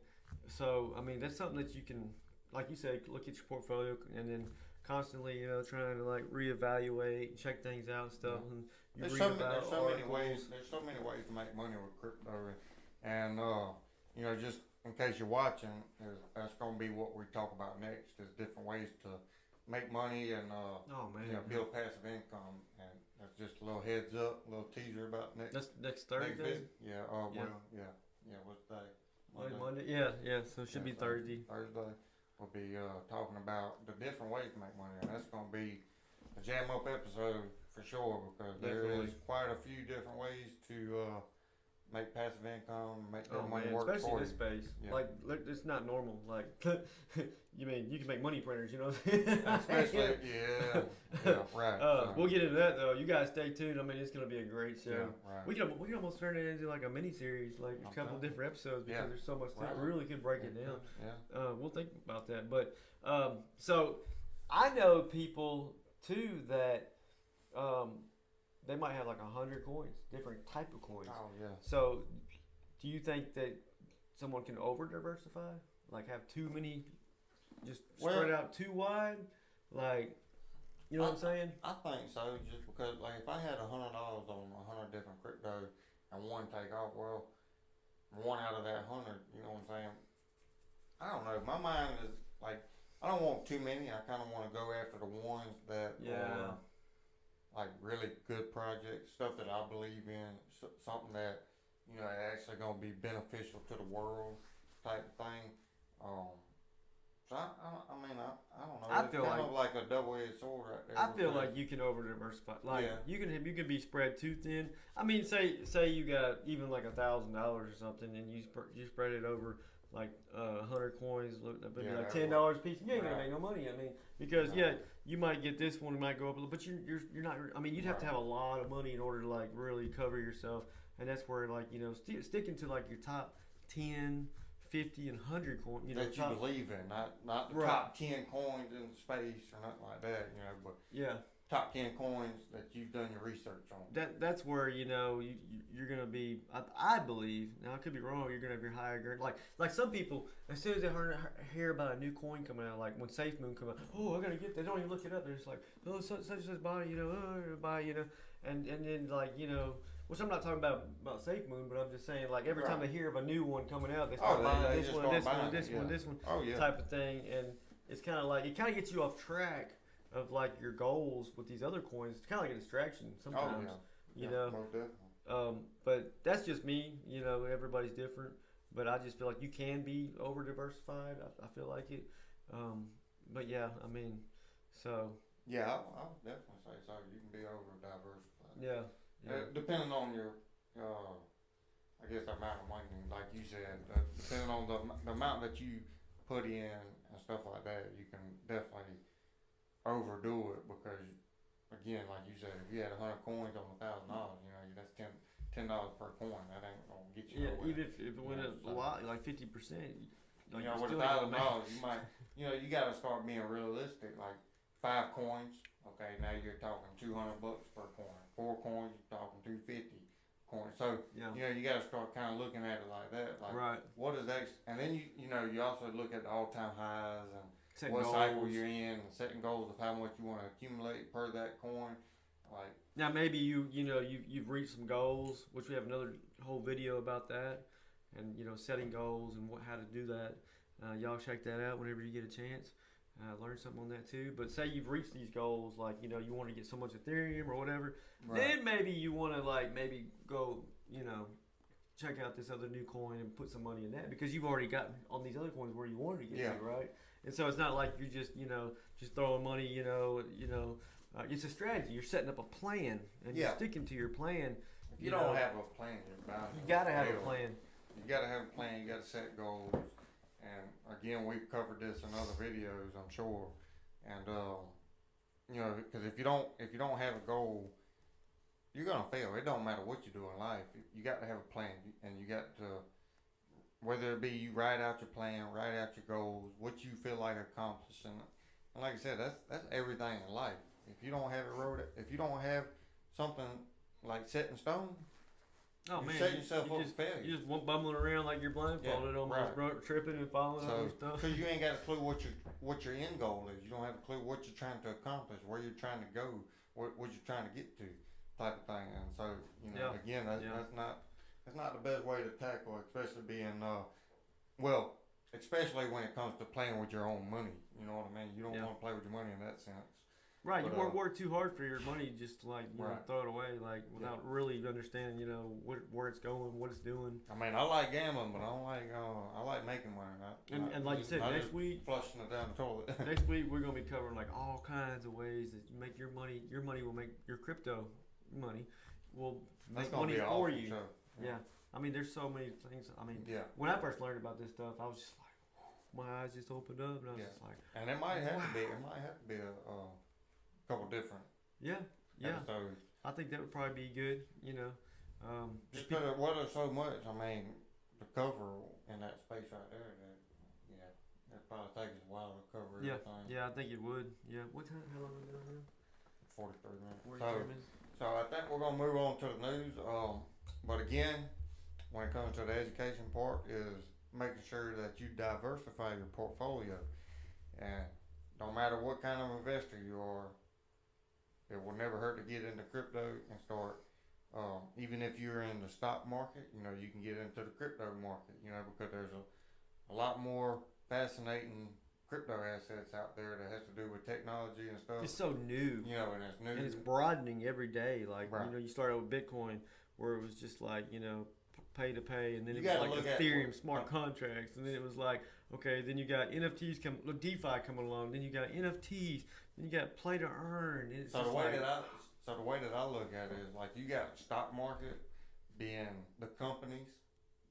Speaker 1: So I mean, that's something that you can, like you said, look at your portfolio and then constantly, you know, trying to like reevaluate, check things out and stuff.
Speaker 2: Yeah.
Speaker 1: And you
Speaker 2: There's
Speaker 1: read
Speaker 2: so many
Speaker 1: about
Speaker 2: ways. There's so many ways to make money with crypto, and you know, just in case you're watching, that's gonna be what we talk about next. Is different ways to make money and
Speaker 1: Oh man,
Speaker 2: you know, build passive income, and that's just a little heads up, a little teaser about next.
Speaker 1: that's next
Speaker 2: next
Speaker 1: Thursday.
Speaker 2: visit. Yeah.
Speaker 1: Yeah.
Speaker 2: Well, yeah. What's the day?
Speaker 1: Monday. Yeah. So it should be
Speaker 2: So
Speaker 1: Thursday.
Speaker 2: Thursday, we'll be talking about the different ways to make money, and that's gonna be a jam up episode for sure, because there
Speaker 1: Definitely.
Speaker 2: is quite a few different ways to make passive income, make
Speaker 1: Oh
Speaker 2: that money
Speaker 1: man,
Speaker 2: work
Speaker 1: especially
Speaker 2: for
Speaker 1: in this
Speaker 2: you.
Speaker 1: space.
Speaker 2: Yeah.
Speaker 1: Like it's not normal. Like you mean you can make money printers, you know what I'm saying?
Speaker 2: Especially, yeah, right. So,
Speaker 1: We'll get into that though. You guys stay tuned. I mean, it's gonna be a great show.
Speaker 2: yeah, right.
Speaker 1: We can almost turn it into like a mini series, like a
Speaker 2: I'm
Speaker 1: couple
Speaker 2: telling you.
Speaker 1: different episodes, because
Speaker 2: Yeah.
Speaker 1: there's so much.
Speaker 2: Right.
Speaker 1: We really could break it down.
Speaker 2: Yeah.
Speaker 1: We'll think about that. But so I know people too that they might have like 100 coins, different type of coins.
Speaker 2: Oh yeah.
Speaker 1: So do you think that someone can over diversify, like have too many, just spread out too wide, like you know what I'm saying?
Speaker 2: I think so, just because like if I had $100 on 100 different crypto and one take off, well, one out of that 100, you know what I'm saying? I don't know. My mind is like, I don't want too many. I kind of want to go after the ones that are like really good projects, stuff that I believe in, something that, you know, actually going to be beneficial to the world type of thing. So I mean, I don't know.
Speaker 1: I
Speaker 2: It's
Speaker 1: feel
Speaker 2: kind of like a double-edged sword right there.
Speaker 1: I feel
Speaker 2: because-
Speaker 1: like you can over diversify. Like
Speaker 2: Yeah.
Speaker 1: you can be spread too thin. I mean, say you got even like $1,000 or something, and you spread it over like 100 coins, maybe
Speaker 2: Yeah,
Speaker 1: like
Speaker 2: that
Speaker 1: $10 a piece. You ain't gonna
Speaker 2: Right.
Speaker 1: make no money. I mean, because
Speaker 2: No.
Speaker 1: yeah, you might get this one, it might go up a little, but you're not. I mean, you'd have to
Speaker 2: Right.
Speaker 1: have a lot of money in order to like really cover yourself, and that's where like sticking to like your top 10, 50, and 100 coin.
Speaker 2: that you
Speaker 1: top,
Speaker 2: believe in, not the
Speaker 1: Right.
Speaker 2: top 10 coins in space or nothing like that, but
Speaker 1: yeah.
Speaker 2: top 10 coins that you've done your research on.
Speaker 1: That's where you're gonna be. I believe now I could be wrong. You're gonna be higher. Like some people, as soon as they hear about a new coin coming out, like when Safe Moon come out, oh I gotta get that. They don't even look it up. They're just like, oh such and such body, buy, and then like which I'm not talking about Safe Moon, but I'm just saying like every time they hear of a new one coming out, they start buying
Speaker 2: they
Speaker 1: this
Speaker 2: just
Speaker 1: one,
Speaker 2: start
Speaker 1: this one,
Speaker 2: buying
Speaker 1: this
Speaker 2: it,
Speaker 1: one,
Speaker 2: yeah.
Speaker 1: this one,
Speaker 2: Oh yeah.
Speaker 1: type of thing, and it's kind of like it kind of gets you off track of like your goals with these other coins. It's kind of like a distraction sometimes.
Speaker 2: Oh yeah. Most definitely.
Speaker 1: But that's just me. Everybody's different. But I just feel like you can be over diversified. I feel like it. But yeah, I mean, so
Speaker 2: Yeah, I would definitely say so. You can be over diversified.
Speaker 1: yeah.
Speaker 2: Depending on your, I guess, the amount of money, like you said, depending on the amount that you put in and stuff like that, you can definitely overdo it because, again, like you said, if you had 100 coins on $1,000, that's $10 per coin. That ain't gonna get you.
Speaker 1: Yeah,
Speaker 2: nowhere.
Speaker 1: even if it went up a lot, like 50%. Like
Speaker 2: With $1,000, you might, you gotta start being realistic. Like 5 coins, okay, now you're talking $200 per coin. 4 coins, you're talking 250 coins. So
Speaker 1: yeah.
Speaker 2: you gotta start kind of looking at it like that. Like
Speaker 1: Right.
Speaker 2: what is that? And then you also look at the all-time highs and
Speaker 1: Set
Speaker 2: what
Speaker 1: goals.
Speaker 2: cycle you're in, and setting goals of how much you want to accumulate per that coin. Like
Speaker 1: Now maybe you've reached some goals, which we have another whole video about that, and setting goals and how to do that. Y'all check that out whenever you get a chance. Learn something on that too. But say you've reached these goals, like you want to get so much Ethereum or whatever.
Speaker 2: right.
Speaker 1: Then maybe you want to maybe go check out this other new coin and put some money in that because you've already gotten on these other coins where you wanted to get to, right? And so it's not like you're just just throwing money. It's a strategy. You're setting up a plan and you're sticking to your plan.
Speaker 2: If you don't have a plan, you're bound.
Speaker 1: You gotta have a plan.
Speaker 2: You gotta have a plan. You gotta set goals. And again, we've covered this in other videos, I'm sure. And because if you don't have a goal, you're gonna fail. It don't matter what you do in life. You got to have a plan, and you got to, whether it be you write out your plan, write out your goals, what you feel like accomplishing. And like I said, that's everything in life. If you don't have it wrote, if you don't have something like set in stone,
Speaker 1: Oh
Speaker 2: you
Speaker 1: man,
Speaker 2: set yourself up
Speaker 1: just,
Speaker 2: for failure.
Speaker 1: you just bumbling around like you're blindfolded, almost tripping and falling over and stuff.
Speaker 2: Because you ain't got a clue what your end goal is. You don't have a clue what you're trying to accomplish, where you're trying to go, what you're trying to get to, type of thing. And so again, that's not the best way to tackle, especially being especially when it comes to playing with your own money. You know what I mean? You don't want to play with your money in that sense.
Speaker 1: Right,
Speaker 2: But,
Speaker 1: you won't work too hard for your money, just throw it away, without really understanding, where it's going, what it's doing.
Speaker 2: I mean, I like gambling, but I don't like. I like making money.
Speaker 1: And like you said, next week,
Speaker 2: flushing it down the toilet.
Speaker 1: next week we're gonna be covering all kinds of ways that you make your money. Your money will make your crypto money will make money for you.
Speaker 2: Show.
Speaker 1: Yeah, I mean, there's so many things. I mean, when I first learned about this stuff, I was just like, my eyes just opened up, and I was just like,
Speaker 2: and it might have to be. It might have to be a couple different episodes.
Speaker 1: I think that would probably be good.
Speaker 2: Just because there's so much. I mean, to cover in that space right there. That probably takes a while to cover everything.
Speaker 1: Yeah, I think it would. Yeah, what time? How long are we doing now?
Speaker 2: 43 minutes.
Speaker 1: 43 minutes.
Speaker 2: So I think we're gonna move on to the news. But again, when it comes to the education part, is making sure that you diversify your portfolio, and no matter what kind of investor you are, it will never hurt to get into crypto and start. Even if you're in the stock market, you can get into the crypto market, because there's a lot more fascinating crypto assets out there that has to do with technology and stuff.
Speaker 1: It's so new.
Speaker 2: And it's new.
Speaker 1: And it's broadening every day.
Speaker 2: Right.
Speaker 1: You started with Bitcoin, where it was just pay to pay, and then
Speaker 2: You
Speaker 1: it was
Speaker 2: gotta
Speaker 1: like
Speaker 2: look at
Speaker 1: Ethereum
Speaker 2: what-
Speaker 1: smart contracts, and then it was like, okay, then you got NFTs DeFi coming along, then you got NFTs, then you got play to earn. It's
Speaker 2: So
Speaker 1: just
Speaker 2: the way
Speaker 1: like,
Speaker 2: that I look at it is like you got stock market being the companies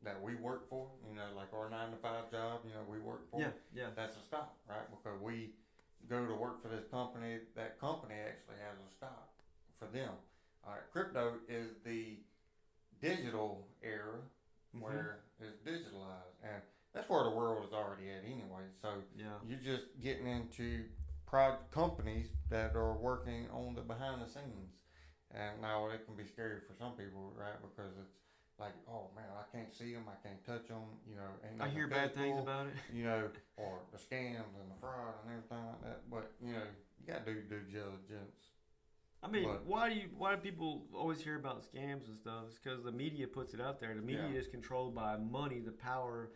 Speaker 2: that we work for, you know, like our 9 to 5 job, you know, we work for.
Speaker 1: yeah.
Speaker 2: That's a stock, right? Because we go to work for this company. That company actually has a stock for them. All right, crypto is the digital era where it's digitalized, and that's where the world is already at anyway. So you're just getting into companies that are working on the behind the scenes, and now it can be scary for some people, right? Because it's like, oh man, I can't see them, I can't touch them, you know. Ain't
Speaker 1: I hear bad things about it,
Speaker 2: you know, or the scams and the fraud and everything like that. But you know, you gotta do due diligence.
Speaker 1: I mean, why do people always hear about scams and stuff? It's because the media puts it out there. The media is controlled by money, the power,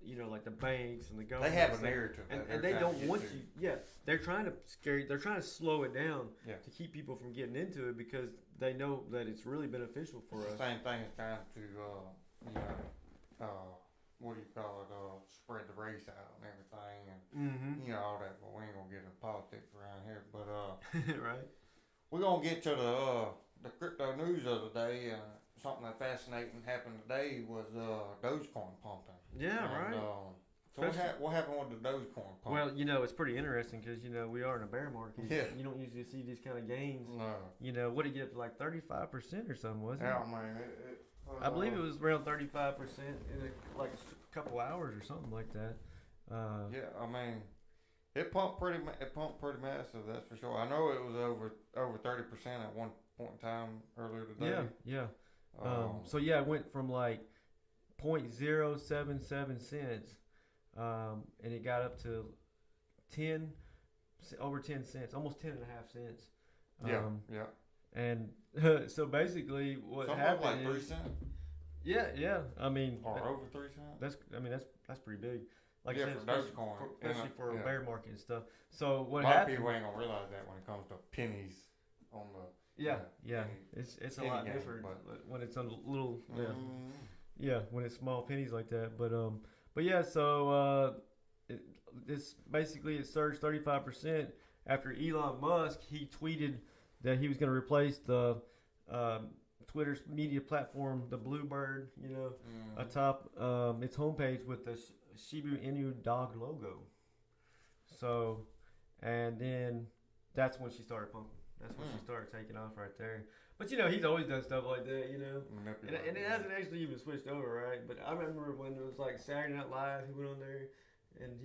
Speaker 1: you know, like the banks and the government.
Speaker 2: They have a narrative,
Speaker 1: and they don't want you. Yeah, they're trying to scare you. They're trying to slow it down to keep people from getting into it because they know that it's really beneficial for us.
Speaker 2: The same thing is trying to, you know, what do you call it? Spread the race out and everything, and you know all that. But we ain't gonna get into politics around here. But
Speaker 1: right.
Speaker 2: We're gonna get to the crypto news of the day. Something that fascinating happened today was Dogecoin pumping.
Speaker 1: Yeah,
Speaker 2: and,
Speaker 1: right.
Speaker 2: So what happened with the Dogecoin pump?
Speaker 1: Well, you know, it's pretty interesting because, you know, we are in a bear market.
Speaker 2: Yeah.
Speaker 1: You don't usually see these kind of gains.
Speaker 2: No.
Speaker 1: You know, what did it get up to, like 35% or something, wasn't it?
Speaker 2: Yeah, man.
Speaker 1: I believe it was around 35% in like a couple hours or something like that.
Speaker 2: Yeah, I mean, it pumped pretty massive, that's for sure. I know it was over 30% at one point in time earlier today.
Speaker 1: Yeah. So yeah, it went from like 0.077 cents, and it got up to over 10 cents, almost 10 and a half cents.
Speaker 2: Yeah.
Speaker 1: And so basically, what
Speaker 2: something
Speaker 1: happened
Speaker 2: like
Speaker 1: is
Speaker 2: 3 cents.
Speaker 1: Yeah. I mean,
Speaker 2: or over 3 cents.
Speaker 1: That's pretty big. Like
Speaker 2: yeah,
Speaker 1: I said,
Speaker 2: for Dogecoin,
Speaker 1: especially for a bear market and stuff. So what
Speaker 2: a lot
Speaker 1: happened?
Speaker 2: of people ain't gonna realize that when it comes to pennies on the.
Speaker 1: Yeah.
Speaker 2: Penny,
Speaker 1: It's a lot different when it's on little. Yeah, when it's small pennies like that. But yeah. So it's basically it surged 35% after Elon Musk he tweeted that he was going to replace the Twitter's media platform, the Bluebird, you know, atop its homepage with the Shiba Inu dog logo. So, and then that's when she started pumping. That's when she started taking off right there. But you know, he's always done stuff like that, you know. And it hasn't actually even switched over, right? But I remember when it was like Saturday Night Live, he went on there, and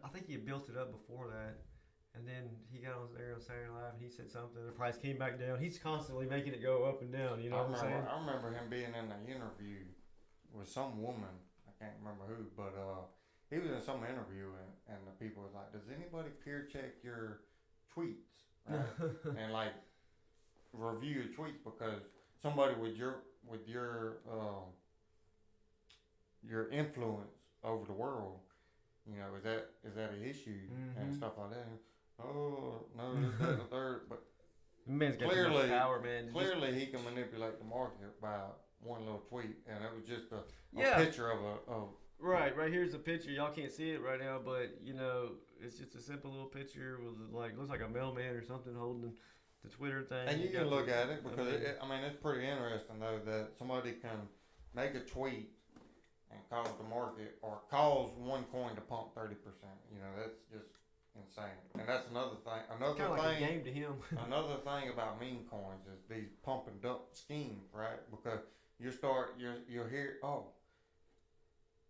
Speaker 1: I think he had built it up before that. And then he got on there on Saturday Night Live and he said something. The price came back down. He's constantly making it go up and down. You know what I'm saying?
Speaker 2: I remember him being in an interview with some woman. I can't remember who, but he was in some interview and the people was like, "Does anybody peer check your tweets?" Right? And like review your tweets because somebody with your influence over the world, you know, is that an issue and stuff like that. Oh no, this, that, and the third. But
Speaker 1: man's got too much power, man.
Speaker 2: Clearly, he can manipulate the market by one little tweet, and it was just a picture of a.
Speaker 1: Right here's a picture. Y'all can't see it right now, but you know, it's just a simple little picture with looks like a mailman or something holding the Twitter thing.
Speaker 2: And you can look at it because it's pretty interesting though that somebody can make a tweet and cause the market or cause one coin to pump 30%. You know, that's just insane. And that's another thing.
Speaker 1: It's kind of like a game to him.
Speaker 2: Another thing about meme coins is these pump and dump schemes, right? Because you'll hear, oh,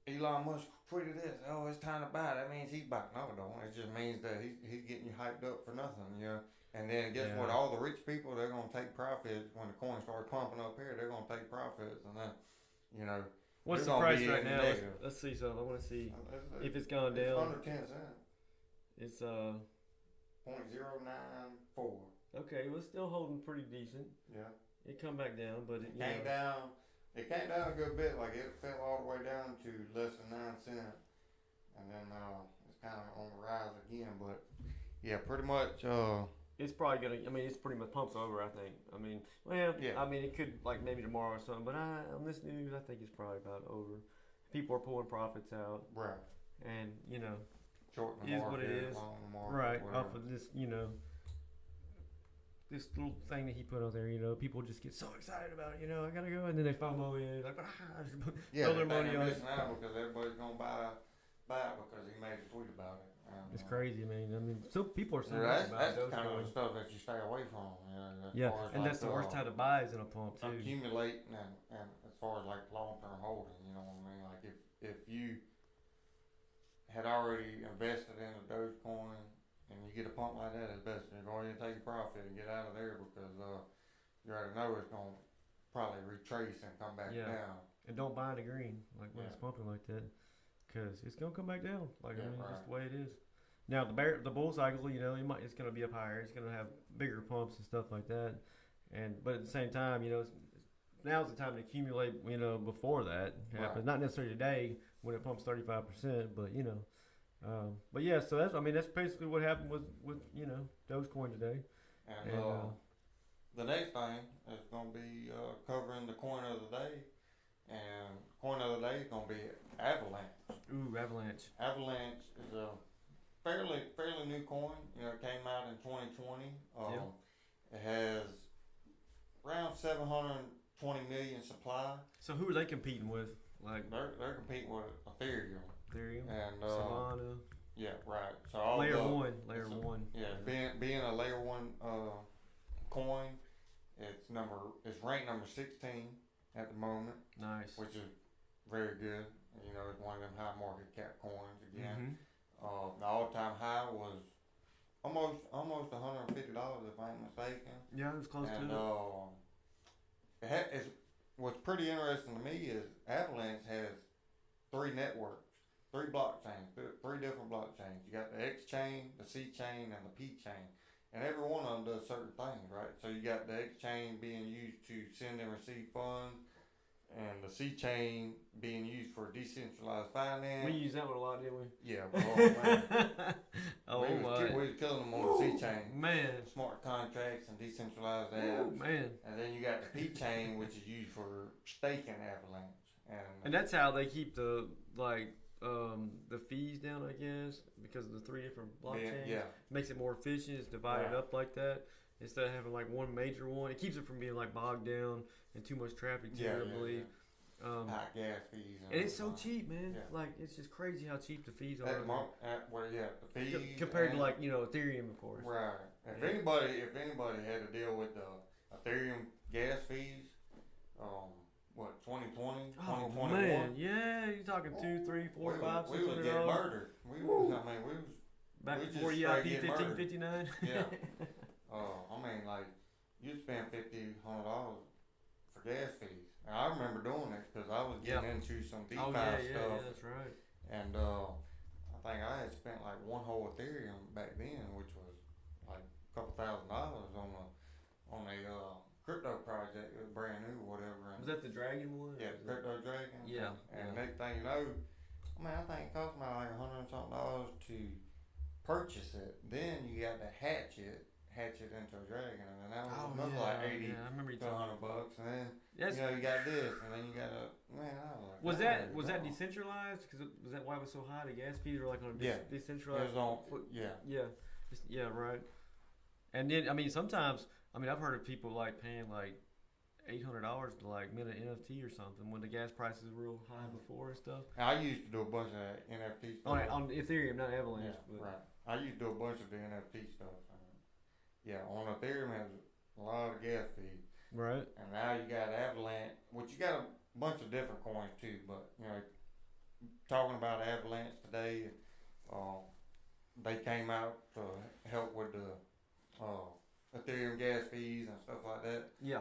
Speaker 2: Elon Musk tweeted this. Oh, it's time to buy. That means he's buying. No, it don't. It just means that he's getting you hyped up for nothing, you know. And then guess what? All the rich people, they're gonna take profits when the coin starts pumping up here. They're gonna take profits, and then, you know.
Speaker 1: What's the price right now? Let's see something. I want to see if it's gone down.
Speaker 2: It's under 10 cents.
Speaker 1: It's
Speaker 2: 0.094.
Speaker 1: Okay, well, it's still holding pretty decent.
Speaker 2: Yeah.
Speaker 1: It come back down, but
Speaker 2: it came down. It came down a good bit. Like it fell all the way down to less than 9 cents, and then it's kind of on the rise again. But yeah, pretty much
Speaker 1: it's probably gonna. I mean, it's pretty much pumps over. I think. I mean, well,
Speaker 2: Yeah.
Speaker 1: I mean, it could like maybe tomorrow or something. But on this news, I think it's probably about over. People are pulling profits out,
Speaker 2: Right.
Speaker 1: and you know,
Speaker 2: Short in the
Speaker 1: is
Speaker 2: market,
Speaker 1: what it is.
Speaker 2: long in the market,
Speaker 1: right
Speaker 2: whatever.
Speaker 1: off of this, this little thing that he put out there. People just get so excited about it. I gotta go, and then they FOMO in, like
Speaker 2: Yeah,
Speaker 1: throw their
Speaker 2: they're
Speaker 1: money on it.
Speaker 2: missing out because everybody's gonna buy it because he made a tweet about it. And,
Speaker 1: It's crazy, man. I mean, so people are so
Speaker 2: that's
Speaker 1: about
Speaker 2: that's kind of the
Speaker 1: Dogecoin.
Speaker 2: stuff that you stay away from. As
Speaker 1: Yeah,
Speaker 2: far as
Speaker 1: and
Speaker 2: like,
Speaker 1: that's the worst time to buy is in a pump too.
Speaker 2: accumulating and as far as like long term holding, you know what I mean? Like if you had already invested in a Dogecoin and you get a pump like that, it's best to go ahead and take your profit and get out of there because you already know it's gonna probably retrace and come back
Speaker 1: Yeah.
Speaker 2: down.
Speaker 1: And don't buy the green like when it's
Speaker 2: Yeah.
Speaker 1: pumping like that, because it's gonna come back down. Like I
Speaker 2: Yeah,
Speaker 1: mean,
Speaker 2: right.
Speaker 1: just the way it is. Now the bull cycle, it's gonna be up higher. It's gonna have bigger pumps and stuff like that. But at the same time, now's the time to accumulate. Before that happens,
Speaker 2: Right.
Speaker 1: not necessarily today when it pumps 35%, but but yeah. So that's basically what happened with Dogecoin today.
Speaker 2: And
Speaker 1: And
Speaker 2: the next thing is going to be covering the coin of the day. And coin of the day is going to be Avalanche.
Speaker 1: Avalanche.
Speaker 2: Avalanche is a fairly new coin. It came out in 2020. It has around 720 million supply.
Speaker 1: So who are they competing with? Like
Speaker 2: They're competing with Ethereum.
Speaker 1: Ethereum,
Speaker 2: And
Speaker 1: Solana,
Speaker 2: yeah, right. So all
Speaker 1: layer
Speaker 2: the,
Speaker 1: one.
Speaker 2: Yeah, being a layer one coin, it's ranked number 16 at the moment,
Speaker 1: Nice.
Speaker 2: which is very good. It's one of them high market cap coins again.
Speaker 1: Mm-hmm.
Speaker 2: The all time high was almost $150 if I ain't mistaken.
Speaker 1: Yeah, it was close
Speaker 2: And
Speaker 1: to it.
Speaker 2: what's pretty interesting to me is Avalanche has three networks, three blockchains, three different blockchains. You got the X chain, the C chain, and the P chain. And every one of them does certain things, right? So you got the X chain being used to send and receive funds, and the C chain being used for decentralized finance.
Speaker 1: We use that one a lot, didn't we?
Speaker 2: Yeah, well, man. we
Speaker 1: my.
Speaker 2: was killing them on the C chain.
Speaker 1: Man.
Speaker 2: Smart contracts and decentralized
Speaker 1: Oh,
Speaker 2: apps.
Speaker 1: man.
Speaker 2: And then you got the P chain, which is used for staking Avalanche.
Speaker 1: And that's how they keep the fees down, I guess, because of the three different blockchains.
Speaker 2: Yeah.
Speaker 1: Makes it more efficient. It's divided
Speaker 2: Right.
Speaker 1: up like that instead of having like one major one. It keeps it from being like bogged down and too much traffic too, I believe.
Speaker 2: High gas fees.
Speaker 1: And it's so cheap, man.
Speaker 2: Yeah.
Speaker 1: Like it's just crazy how cheap the fees are.
Speaker 2: The fees
Speaker 1: Compared to like Ethereum, of course.
Speaker 2: Right. If anybody had to deal with the Ethereum gas fees, 2020, 2021.
Speaker 1: Man, yeah, you're talking 2, 3, 4, 5,
Speaker 2: we was getting
Speaker 1: $600.
Speaker 2: murdered. We was
Speaker 1: Back
Speaker 2: we
Speaker 1: before
Speaker 2: just
Speaker 1: EIP
Speaker 2: straight getting
Speaker 1: 1559.
Speaker 2: Yeah. You spend $50-$100 for gas fees. And I remember doing it because I was getting into some DeFi stuff.
Speaker 1: Yeah, that's right.
Speaker 2: And I think I had spent like one whole Ethereum back then, which was like a couple $1,000 on a crypto project. It was brand new or whatever. And
Speaker 1: Was that the Dragon one?
Speaker 2: yeah, Crypto Dragon.
Speaker 1: Yeah.
Speaker 2: And next thing you know, I think it cost me like $100 and something to purchase it. Then you got to hatch it into a dragon, and then that was another like 80
Speaker 1: I remember you
Speaker 2: to
Speaker 1: talking
Speaker 2: $100, and then
Speaker 1: Yes.
Speaker 2: you got this, and then you got I was like,
Speaker 1: Was that decentralized? Because was that why it was so high? The gas fees were like on a
Speaker 2: It
Speaker 1: decentralized.
Speaker 2: was on, yeah.
Speaker 1: Yeah, right. And then sometimes I've heard of people like paying like $800 to like mint an NFT or something when the gas prices were real high before and stuff.
Speaker 2: And I used to do a bunch of that NFT stuff.
Speaker 1: On Ethereum, not Avalanche.
Speaker 2: Yeah, right. I used to do a bunch of the NFT stuff. Yeah, on Ethereum has a lot of gas fees.
Speaker 1: Right.
Speaker 2: And now you got Avalanche, which you got a bunch of different coins too, but talking about Avalanche today, they came out to help with the Ethereum gas fees and stuff like that.
Speaker 1: Yeah.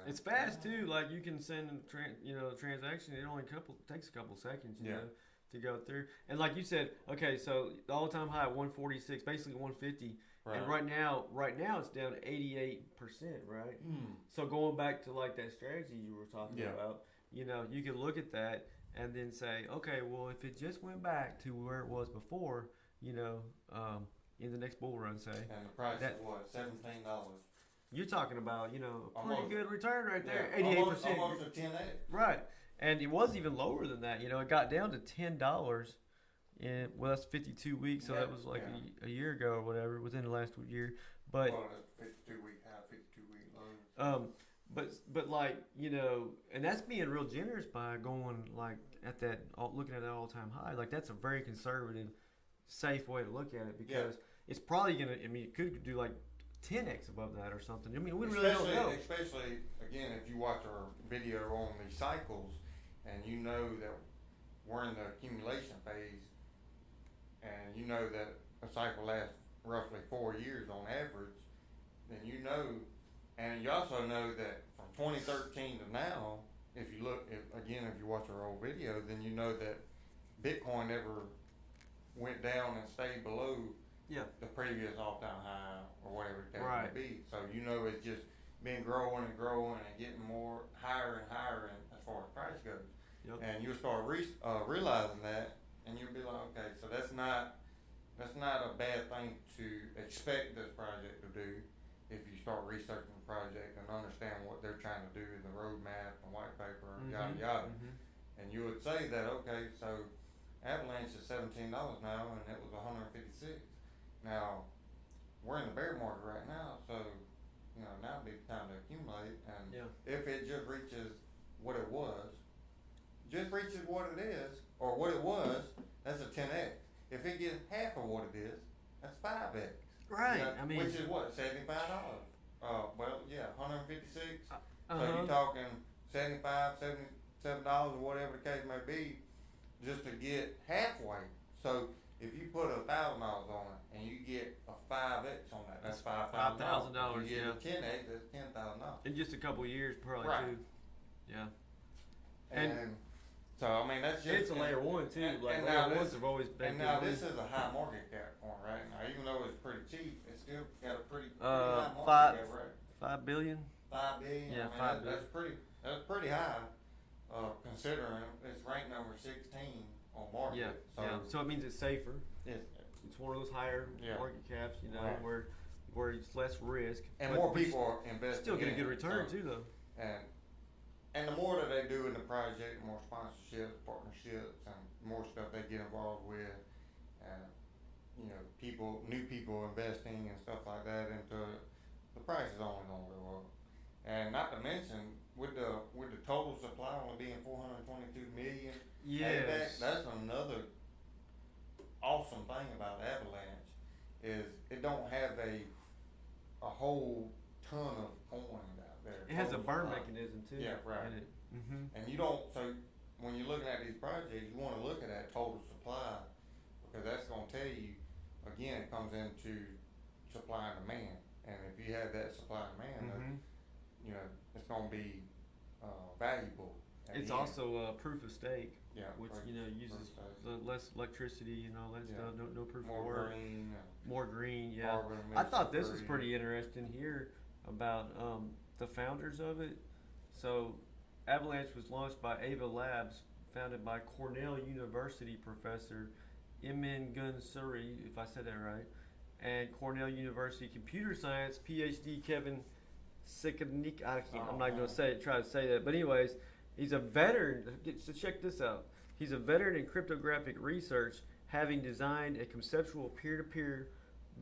Speaker 1: It's fast too. Like you can send a transaction. It only takes a couple seconds. You know, to go through. And like you said, okay, so the all-time high at 146, basically 150. Right. And right now it's down to 88%, right? So going back to like that strategy you were talking about, you can look at that and then say, okay, well, if it just went back to where it was before, in the next bull run, say.
Speaker 2: And the price
Speaker 1: That-
Speaker 2: is what, $17?
Speaker 1: You're talking about, you know, a pretty
Speaker 2: Almost.
Speaker 1: good return right there,
Speaker 2: Yeah,
Speaker 1: 88%.
Speaker 2: Almost a 10x.
Speaker 1: Right, and it was even lower than that. You know, it got down to $10 in that's 52 weeks, so
Speaker 2: Yeah,
Speaker 1: that was like
Speaker 2: yeah.
Speaker 1: a year ago or whatever, within the last year. But
Speaker 2: Well, that's 52-week high, 52-week low.
Speaker 1: but like, you know, and that's being real generous by going like at that, looking at that all-time high. Like that's a very conservative, safe way to look at it because it's probably gonna. I mean, it could do like 10x above that or something. I mean, we really don't know.
Speaker 2: Especially again, if you watch our video on these cycles, and you know that we're in the accumulation phase, and you know that a cycle lasts roughly 4 years on average, then you know, and you also know that from 2013 to now, if you watch our old video, then you know that Bitcoin never went down and stayed below the previous all-time high or whatever the case may be. So you know it's just been growing and growing and getting more higher and higher as far as price goes.
Speaker 1: Yep.
Speaker 2: And you'll start realizing that, and you'll be like, okay, so that's not a bad thing to expect this project to do if you start researching the project and understand what they're trying to do in the roadmap and white paper and yada yada. And you would say that, okay, so Avalanche is $17 now and it was 156. Now we're in the bear market right now, so you know now would be the time to accumulate. And if it just reaches what it was, or what it was, that's a 10x. If it gets half of what it is, that's 5x.
Speaker 1: Right.
Speaker 2: You know,
Speaker 1: I mean,
Speaker 2: which is what, $75? Well, yeah, 156. So
Speaker 1: Uh-huh.
Speaker 2: you're talking $75, $77 or whatever the case may be, just to get halfway. So if you put $1,000 on it and you get a 5x on that, that's $5,000. If you get a 10x, that's $10,000.
Speaker 1: In just a couple of years, probably too. Yeah.
Speaker 2: And so I mean that's just
Speaker 1: it's a layer one too. Like
Speaker 2: now
Speaker 1: layer ones have always been.
Speaker 2: And now this is a high market cap coin, right? Now even though it's pretty cheap, it's still got a pretty high market cap, right?
Speaker 1: $5 billion.
Speaker 2: $5 billion.
Speaker 1: Yeah,
Speaker 2: I mean,
Speaker 1: 5 billion.
Speaker 2: That's pretty high, considering it's ranked number 16 on market.
Speaker 1: Yeah. So it means it's safer.
Speaker 2: It's
Speaker 1: one of those higher market caps, you know, where it's less risk.
Speaker 2: And more people are investing.
Speaker 1: Still get a good return too, though.
Speaker 2: And the more that they do in the project, the more sponsorships, partnerships, and more stuff they get involved with, and you know, new people investing and stuff like that into it, the price is only gonna go up. And not to mention, with the total supply only being 422 million, that's another awesome thing about Avalanche is it don't have a whole ton of coins out there.
Speaker 1: It has a burn mechanism too.
Speaker 2: Yeah, right. And you don't. So when you're looking at these projects, you want to look at that total supply because that's going to tell you. Again, it comes into supply and demand, and if you have that supply and demand, then, you know it's going to be valuable.
Speaker 1: It's also proof of stake, which
Speaker 2: proof,
Speaker 1: you know uses less electricity and all that stuff. No proof of work. More green. Yeah. I thought this was pretty interesting here about the founders of it. So Avalanche was launched by Ava Labs, founded by Cornell University professor Emin Gun Suri, if I said that right, and Cornell University computer science PhD Kevin Sikanik. I'm not going to try to say that, but anyways, he's a veteran. So check this out. He's a veteran in cryptographic research, having designed a conceptual peer-to-peer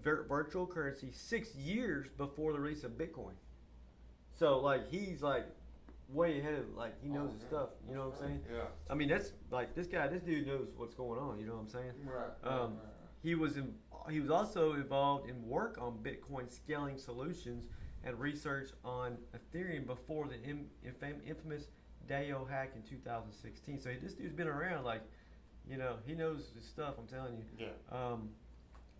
Speaker 1: virtual currency 6 years before the release of Bitcoin. So like he's like way ahead of he knows his stuff. You know what I'm saying?
Speaker 2: Yeah.
Speaker 1: I mean that's like this dude knows what's going on. You know what I'm saying?
Speaker 2: Right.
Speaker 1: He was also involved in work on Bitcoin scaling solutions and research on Ethereum before the infamous DAO hack in 2016. So this dude's been around. You know, he knows his stuff. I'm telling you.
Speaker 2: Yeah.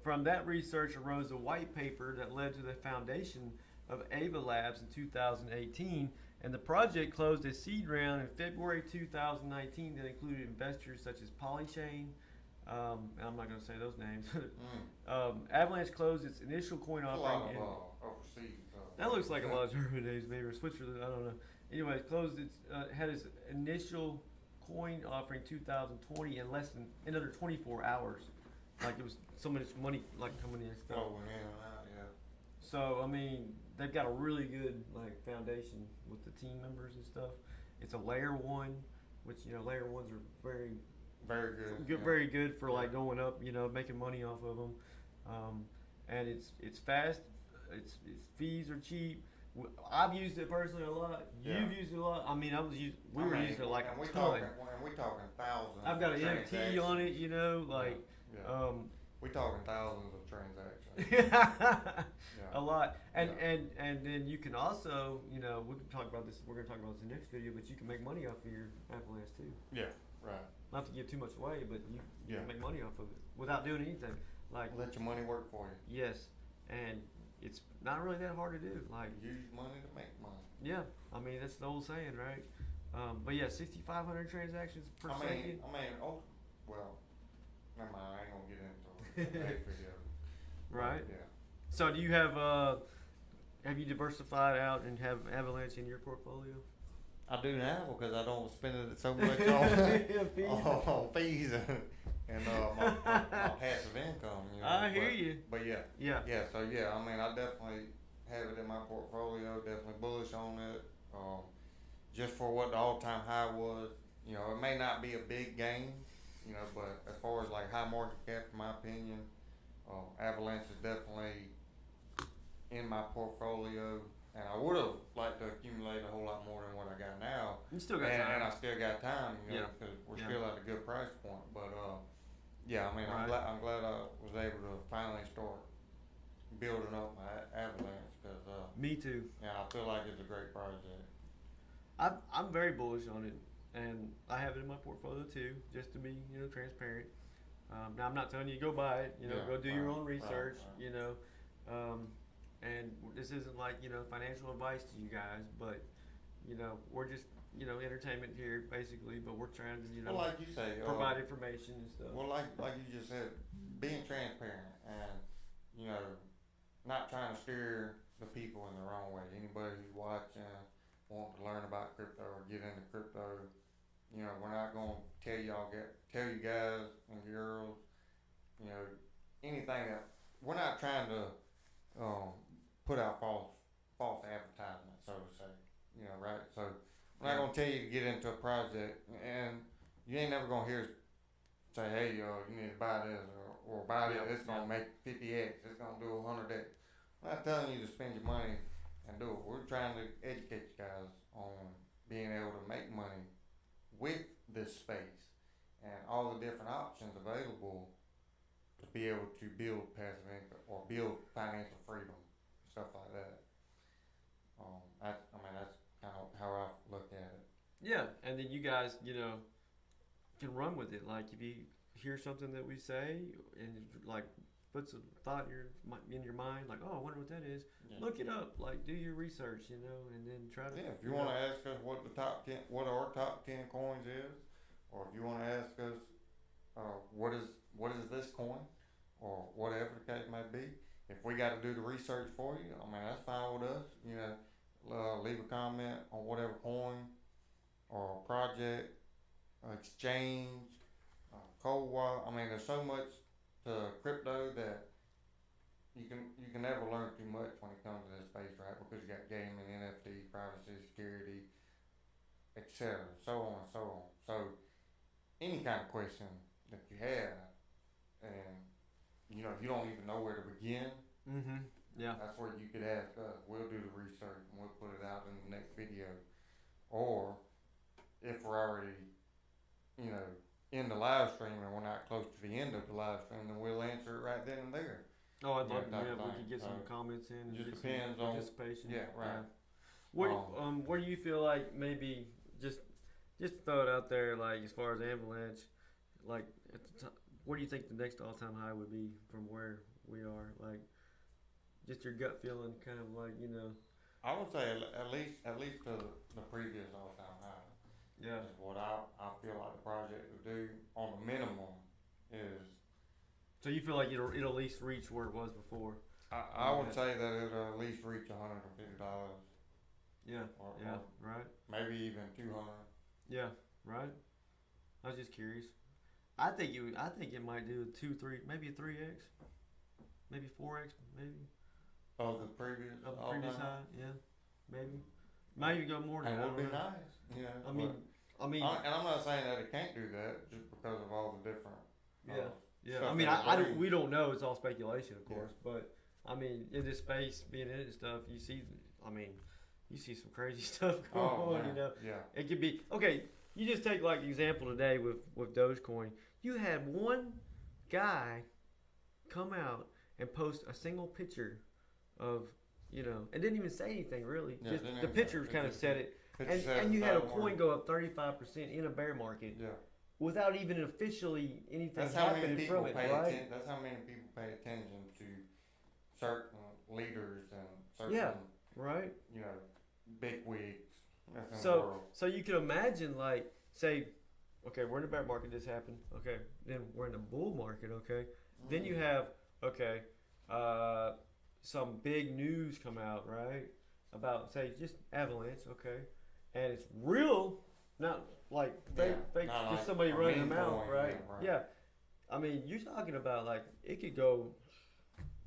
Speaker 1: From that research arose a white paper that led to the foundation of Ava Labs in 2018, and the project closed a seed round in February 2019 that included investors such as Polychain. I'm not going to say those names. Avalanche closed its initial coin offering.
Speaker 2: Overseas.
Speaker 1: That looks like a lot of German names, maybe, or Switzerland. I don't know. Anyway, it closed its had its initial coin offering 2020 in under 24 hours. like it was so much money like coming in and stuff.
Speaker 2: Oh, in and out, yeah.
Speaker 1: So I mean, they've got a really good like foundation with the team members and stuff. It's a layer one, which layer ones are very
Speaker 2: Very good.
Speaker 1: good,
Speaker 2: Yeah.
Speaker 1: very good for like going up, making money off of them. And it's fast. Its fees are cheap. I've used it personally a lot.
Speaker 2: Yeah.
Speaker 1: You've used it a lot. I mean, we were using it like
Speaker 2: and
Speaker 1: a
Speaker 2: we
Speaker 1: ton.
Speaker 2: we talking thousands.
Speaker 1: I've got an
Speaker 2: of
Speaker 1: MT
Speaker 2: transactions.
Speaker 1: on it, like
Speaker 2: Yeah. We talking thousands of transactions. Yeah.
Speaker 1: a lot. And
Speaker 2: Yeah.
Speaker 1: and then you can also, we can talk about this. We're gonna talk about this in the next video, but you can make money off of your avalanche too.
Speaker 2: Yeah. Right.
Speaker 1: Not to give too much away, but you
Speaker 2: Yeah.
Speaker 1: can make money off of it without doing anything. Like
Speaker 2: Let your money work for you.
Speaker 1: yes, and it's not really that hard to do. Like
Speaker 2: Use money to make money.
Speaker 1: yeah, I mean that's the old saying, right? But yeah, 6,500 transactions per second.
Speaker 2: Oh, well, never mind. I ain't gonna get into that video.
Speaker 1: Right.
Speaker 2: Yeah.
Speaker 1: So do you have you diversified out and have Avalanche in your portfolio?
Speaker 2: I do now because I don't spend it so much on on fees and my passive income.
Speaker 1: I hear you.
Speaker 2: But yeah.
Speaker 1: Yeah.
Speaker 2: Yeah. So yeah, I mean, I definitely have it in my portfolio. Definitely bullish on it. Just for what the all-time high was, it may not be a big gain, but as far as like high market cap, in my opinion, Avalanche is definitely in my portfolio. And I would have liked to accumulate a whole lot more than what I got now.
Speaker 1: You still got
Speaker 2: and,
Speaker 1: time.
Speaker 2: And I still got time,
Speaker 1: Yeah.
Speaker 2: because we're
Speaker 1: Yeah.
Speaker 2: still at a good price point. But yeah, I mean,
Speaker 1: Right.
Speaker 2: I'm glad I was able to finally start building up my Avalanche because
Speaker 1: Me too.
Speaker 2: yeah, I feel like it's a great project.
Speaker 1: I'm very bullish on it, and I have it in my portfolio too, just to be transparent. Now I'm not telling you to go buy it.
Speaker 2: Yeah,
Speaker 1: Go do your
Speaker 2: right,
Speaker 1: own research.
Speaker 2: right.
Speaker 1: And this isn't like financial advice to you guys, but we're just entertainment here basically. But we're trying to
Speaker 2: Well, like you say,
Speaker 1: provide information and stuff.
Speaker 2: well, like you just said, being transparent and not trying to steer the people in the wrong way. Anybody who's watching, wanting to learn about crypto or get into crypto, we're not going to tell you guys and girls, anything that we're not trying to put out false advertisement, so to say, right? So we're not going to tell you to get into a project, and you ain't never going to hear us say, hey, you need to buy this or buy this. It's going to make 50x. It's going to do 100x. We're not telling you to spend your money and do it. We're trying to educate you guys on being able to make money with this space and all the different options available to be able to build passive income or build financial freedom, stuff like that. That's kind of how I look at it.
Speaker 1: Yeah, and then you guys, can run with it. Like if you hear something that we say and like puts a thought in your mind, like, oh, I wonder what that is.
Speaker 2: Yeah.
Speaker 1: Look it up. Like do your research, and then try to.
Speaker 2: Yeah, if you want to ask us what our top 10 coins is, or if you want to ask us what is this coin, or whatever the case may be, if we got to do the research for you, that's fine with us. Leave a comment on whatever coin or project, exchange, cold wallet. There's so much to crypto that you can never learn too much when it comes to this space, right? Because you got gaming, NFT, privacy, security, etc., so on and so on. So any kind of question that you have, and you don't even know where to begin,
Speaker 1: Yeah.
Speaker 2: that's where you could ask us. We'll do the research and we'll put it out in the next video. Or if we're already, in the live stream and we're not close to the end of the live stream, then we'll answer it right then and there.
Speaker 1: Oh, I'd love
Speaker 2: Yeah,
Speaker 1: to.
Speaker 2: type
Speaker 1: We
Speaker 2: thing.
Speaker 1: could get some
Speaker 2: So,
Speaker 1: comments in. And
Speaker 2: just
Speaker 1: get
Speaker 2: depends
Speaker 1: some
Speaker 2: on-
Speaker 1: participation.
Speaker 2: Yeah, right.
Speaker 1: Where do you feel like maybe just throw it out there, like as far as Avalanche, like at the top, where do you think the next all-time high would be from where we are? Like just your gut feeling, kind of like
Speaker 2: I would say at least to the previous all-time high.
Speaker 1: Yeah.
Speaker 2: Is what I feel like the project would do on the minimum is.
Speaker 1: So you feel like it'll at least reach where it was before?
Speaker 2: I would say that it'll at least reach $150.
Speaker 1: Yeah.
Speaker 2: Or
Speaker 1: Right.
Speaker 2: maybe even 200.
Speaker 1: Yeah. Right. I was just curious. I think it might do a 2, 3, maybe a 3x, maybe 4x, maybe
Speaker 2: Of the previous
Speaker 1: of the
Speaker 2: all
Speaker 1: previous
Speaker 2: time.
Speaker 1: high. Yeah, maybe. Might even go more than
Speaker 2: And
Speaker 1: that.
Speaker 2: it would be
Speaker 1: I don't know.
Speaker 2: nice, you know.
Speaker 1: I mean,
Speaker 2: and I'm not saying that it can't do that just because of all the different.
Speaker 1: yeah, yeah.
Speaker 2: stuff
Speaker 1: I mean,
Speaker 2: that it
Speaker 1: I don't.
Speaker 2: brings.
Speaker 1: We don't know. It's all speculation, of
Speaker 2: Yeah.
Speaker 1: course. But I mean, in this space, being in it and stuff, you see. I mean, you see some crazy stuff going on.
Speaker 2: man.
Speaker 1: You know,
Speaker 2: Yeah.
Speaker 1: it could be okay. You just take like example today with Dogecoin. You had one guy come out and post a single picture of, and didn't even say anything really.
Speaker 2: Yeah,
Speaker 1: Just
Speaker 2: didn't
Speaker 1: the
Speaker 2: even say-
Speaker 1: pictures
Speaker 2: it
Speaker 1: kind of
Speaker 2: just-
Speaker 1: said it, and you had a coin go up 35% in a bear market
Speaker 2: Yeah.
Speaker 1: without even officially anything
Speaker 2: That's how many
Speaker 1: happening
Speaker 2: people
Speaker 1: from it,
Speaker 2: pay
Speaker 1: right?
Speaker 2: attention. That's how many people pay attention to certain leaders and certain,
Speaker 1: Yeah. Right.
Speaker 2: big wigs. That's in the
Speaker 1: So
Speaker 2: world.
Speaker 1: so you can imagine, like, say, okay, we're in the bear market, this happened, okay, then we're in the bull market, okay, then you have, okay, some big news come out, right, about, say, just avalanche, okay, and it's real, not like fake,
Speaker 2: not
Speaker 1: just
Speaker 2: like
Speaker 1: somebody
Speaker 2: a
Speaker 1: running
Speaker 2: meme
Speaker 1: them out,
Speaker 2: coin,
Speaker 1: right?
Speaker 2: yeah, right.
Speaker 1: Yeah, I mean, you're talking about, like, it could go,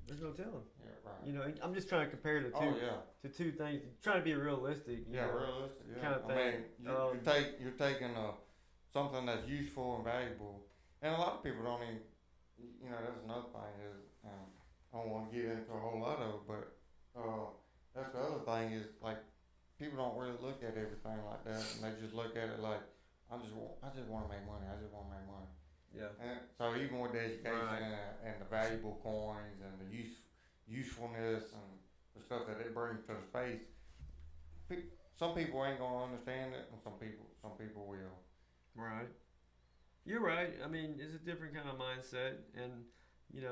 Speaker 1: there's no telling,
Speaker 2: Yeah, right.
Speaker 1: I'm just trying to compare the two,
Speaker 2: Oh yeah.
Speaker 1: to two things, trying to be realistic, you
Speaker 2: Yeah,
Speaker 1: know.
Speaker 2: realistic. Yeah.
Speaker 1: kind of
Speaker 2: I mean,
Speaker 1: thing.
Speaker 2: you're taking something that's useful and valuable, and a lot of people don't even. That's another thing is, I don't want to get into a whole lot of it, but that's the other thing is like people don't really look at everything like that, and they just look at it like I just want to make money. I just want to make money.
Speaker 1: Yeah.
Speaker 2: And so even with the education
Speaker 1: Right.
Speaker 2: and the valuable coins and the usefulness and the stuff that it brings to the space, some people ain't gonna understand it, and some people will.
Speaker 1: Right. You're right. I mean, it's a different kind of mindset, and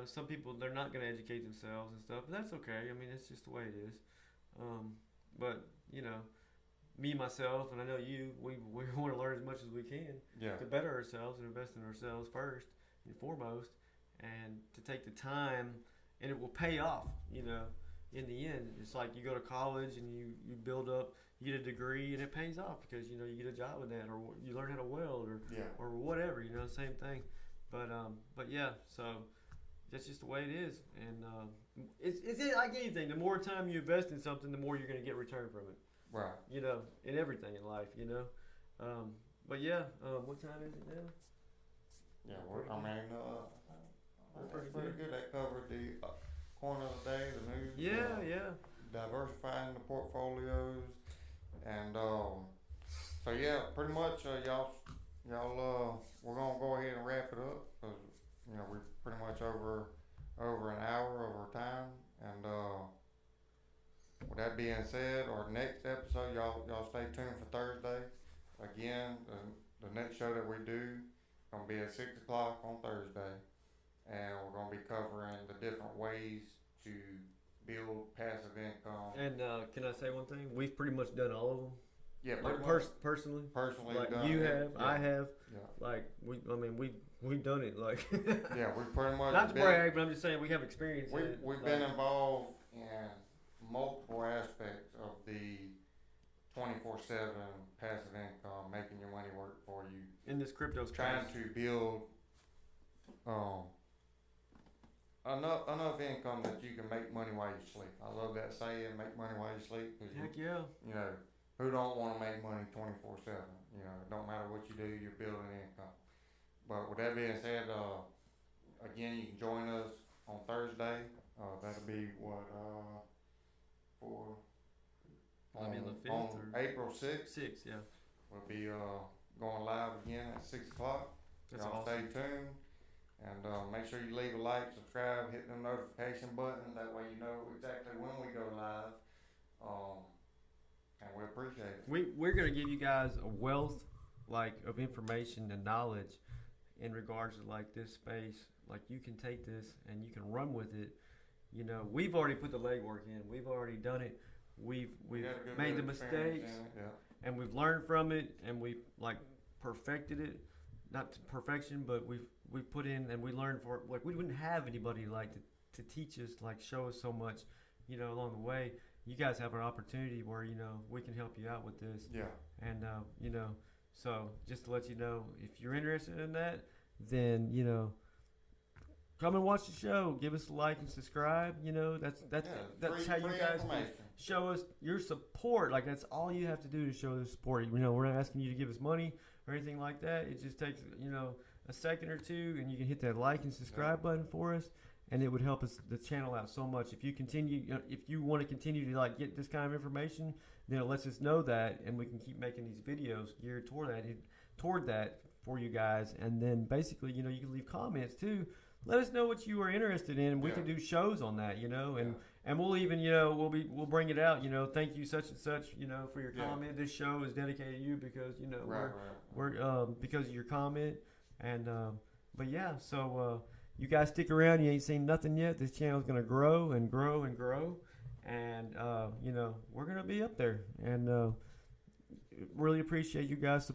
Speaker 1: some people they're not going to educate themselves and stuff, but that's okay. I mean, it's just the way it is. But me myself, and I know you, we want to learn as much as we can
Speaker 2: Yeah.
Speaker 1: to better ourselves and invest in ourselves first and foremost, and to take the time, and it will pay off. In the end, it's like you go to college and you build up, you get a degree, and it pays off because you get a job with that, or you learn how to weld, or whatever. Same thing. But yeah, so that's just the way it is, and it's like anything. The more time you invest in something, the more you're going to get return from it.
Speaker 2: Right.
Speaker 1: In everything in life. But yeah, what time is it now?
Speaker 2: Yeah. That's
Speaker 1: Pretty
Speaker 2: pretty good. That covered the corner of the day, the news.
Speaker 1: Yeah.
Speaker 2: Diversifying the portfolios, and so yeah, pretty much y'all we're gonna go ahead and wrap it up because we're pretty much over an hour over time, and with that being said, our next episode, y'all stay tuned for Thursday. Again, the next show that we do gonna be at 6 o'clock on Thursday, and we're gonna be covering the different ways to build passive income.
Speaker 1: And can I say one thing? We've pretty much done all of them.
Speaker 2: Yeah,
Speaker 1: Like
Speaker 2: pretty much.
Speaker 1: personally,
Speaker 2: Personally,
Speaker 1: like
Speaker 2: done
Speaker 1: you
Speaker 2: it.
Speaker 1: have,
Speaker 2: Yeah.
Speaker 1: I have.
Speaker 2: Yeah.
Speaker 1: Like we've done it. Like
Speaker 2: Yeah, we pretty much
Speaker 1: not to
Speaker 2: been,
Speaker 1: brag, but I'm just saying we have experience. in it.
Speaker 2: we've
Speaker 1: Like,
Speaker 2: been involved in multiple aspects of the 24/7 passive income, making your money work for you,
Speaker 1: in this crypto space.
Speaker 2: trying to build enough income that you can make money while you sleep. I love that saying, make money while you sleep, because
Speaker 1: Heck yeah.
Speaker 2: who don't want to make money 24/7? It don't matter what you do, you're building income. But with that being said, again, you can join us on Thursday. That'll be
Speaker 1: That'll be on the 5th
Speaker 2: on
Speaker 1: or-
Speaker 2: April 6th.
Speaker 1: 6, yeah.
Speaker 2: We'll be going live again at 6 o'clock.
Speaker 1: That's
Speaker 2: Y'all
Speaker 1: awesome.
Speaker 2: stay tuned, and make sure you leave a like, subscribe, hit the notification button. That way you know exactly when we go live. And we appreciate it.
Speaker 1: We're gonna give you guys a wealth of information and knowledge in regards to this space. Like you can take this and you can run with it. We've already put the legwork in. We've already done it. We've
Speaker 2: We got a good
Speaker 1: made
Speaker 2: bit
Speaker 1: the
Speaker 2: of experience
Speaker 1: mistakes,
Speaker 2: in it, yeah.
Speaker 1: and we've learned from it, and we've perfected it. Not to perfection, but we've put in and we learned for it. We wouldn't have anybody to teach us, show us so much, along the way. You guys have an opportunity where we can help you out with this.
Speaker 2: Yeah.
Speaker 1: And so just to let you know, if you're interested in that, then come and watch the show. Give us a like and subscribe. That's how you guys can show us your support. Like, that's all you have to do to show the support. We're not asking you to give us money or anything like that. It just takes a second or two, and you can hit that like and subscribe button for us, and it would help us the channel out so much. If you want to continue to get this kind of information, then it lets us know that, and we can keep making these videos geared toward that for you guys. And then basically, you can leave comments too. Let us know what you are interested in, and we can do shows on that, and we'll even, we'll bring it out, thank you such and such, for your comment. This show is dedicated to you because, we're because of your comment. And but yeah, so you guys stick around. You ain't seen nothing yet. This channel is going to grow and grow and grow, and we're going to be up there. And really appreciate you guys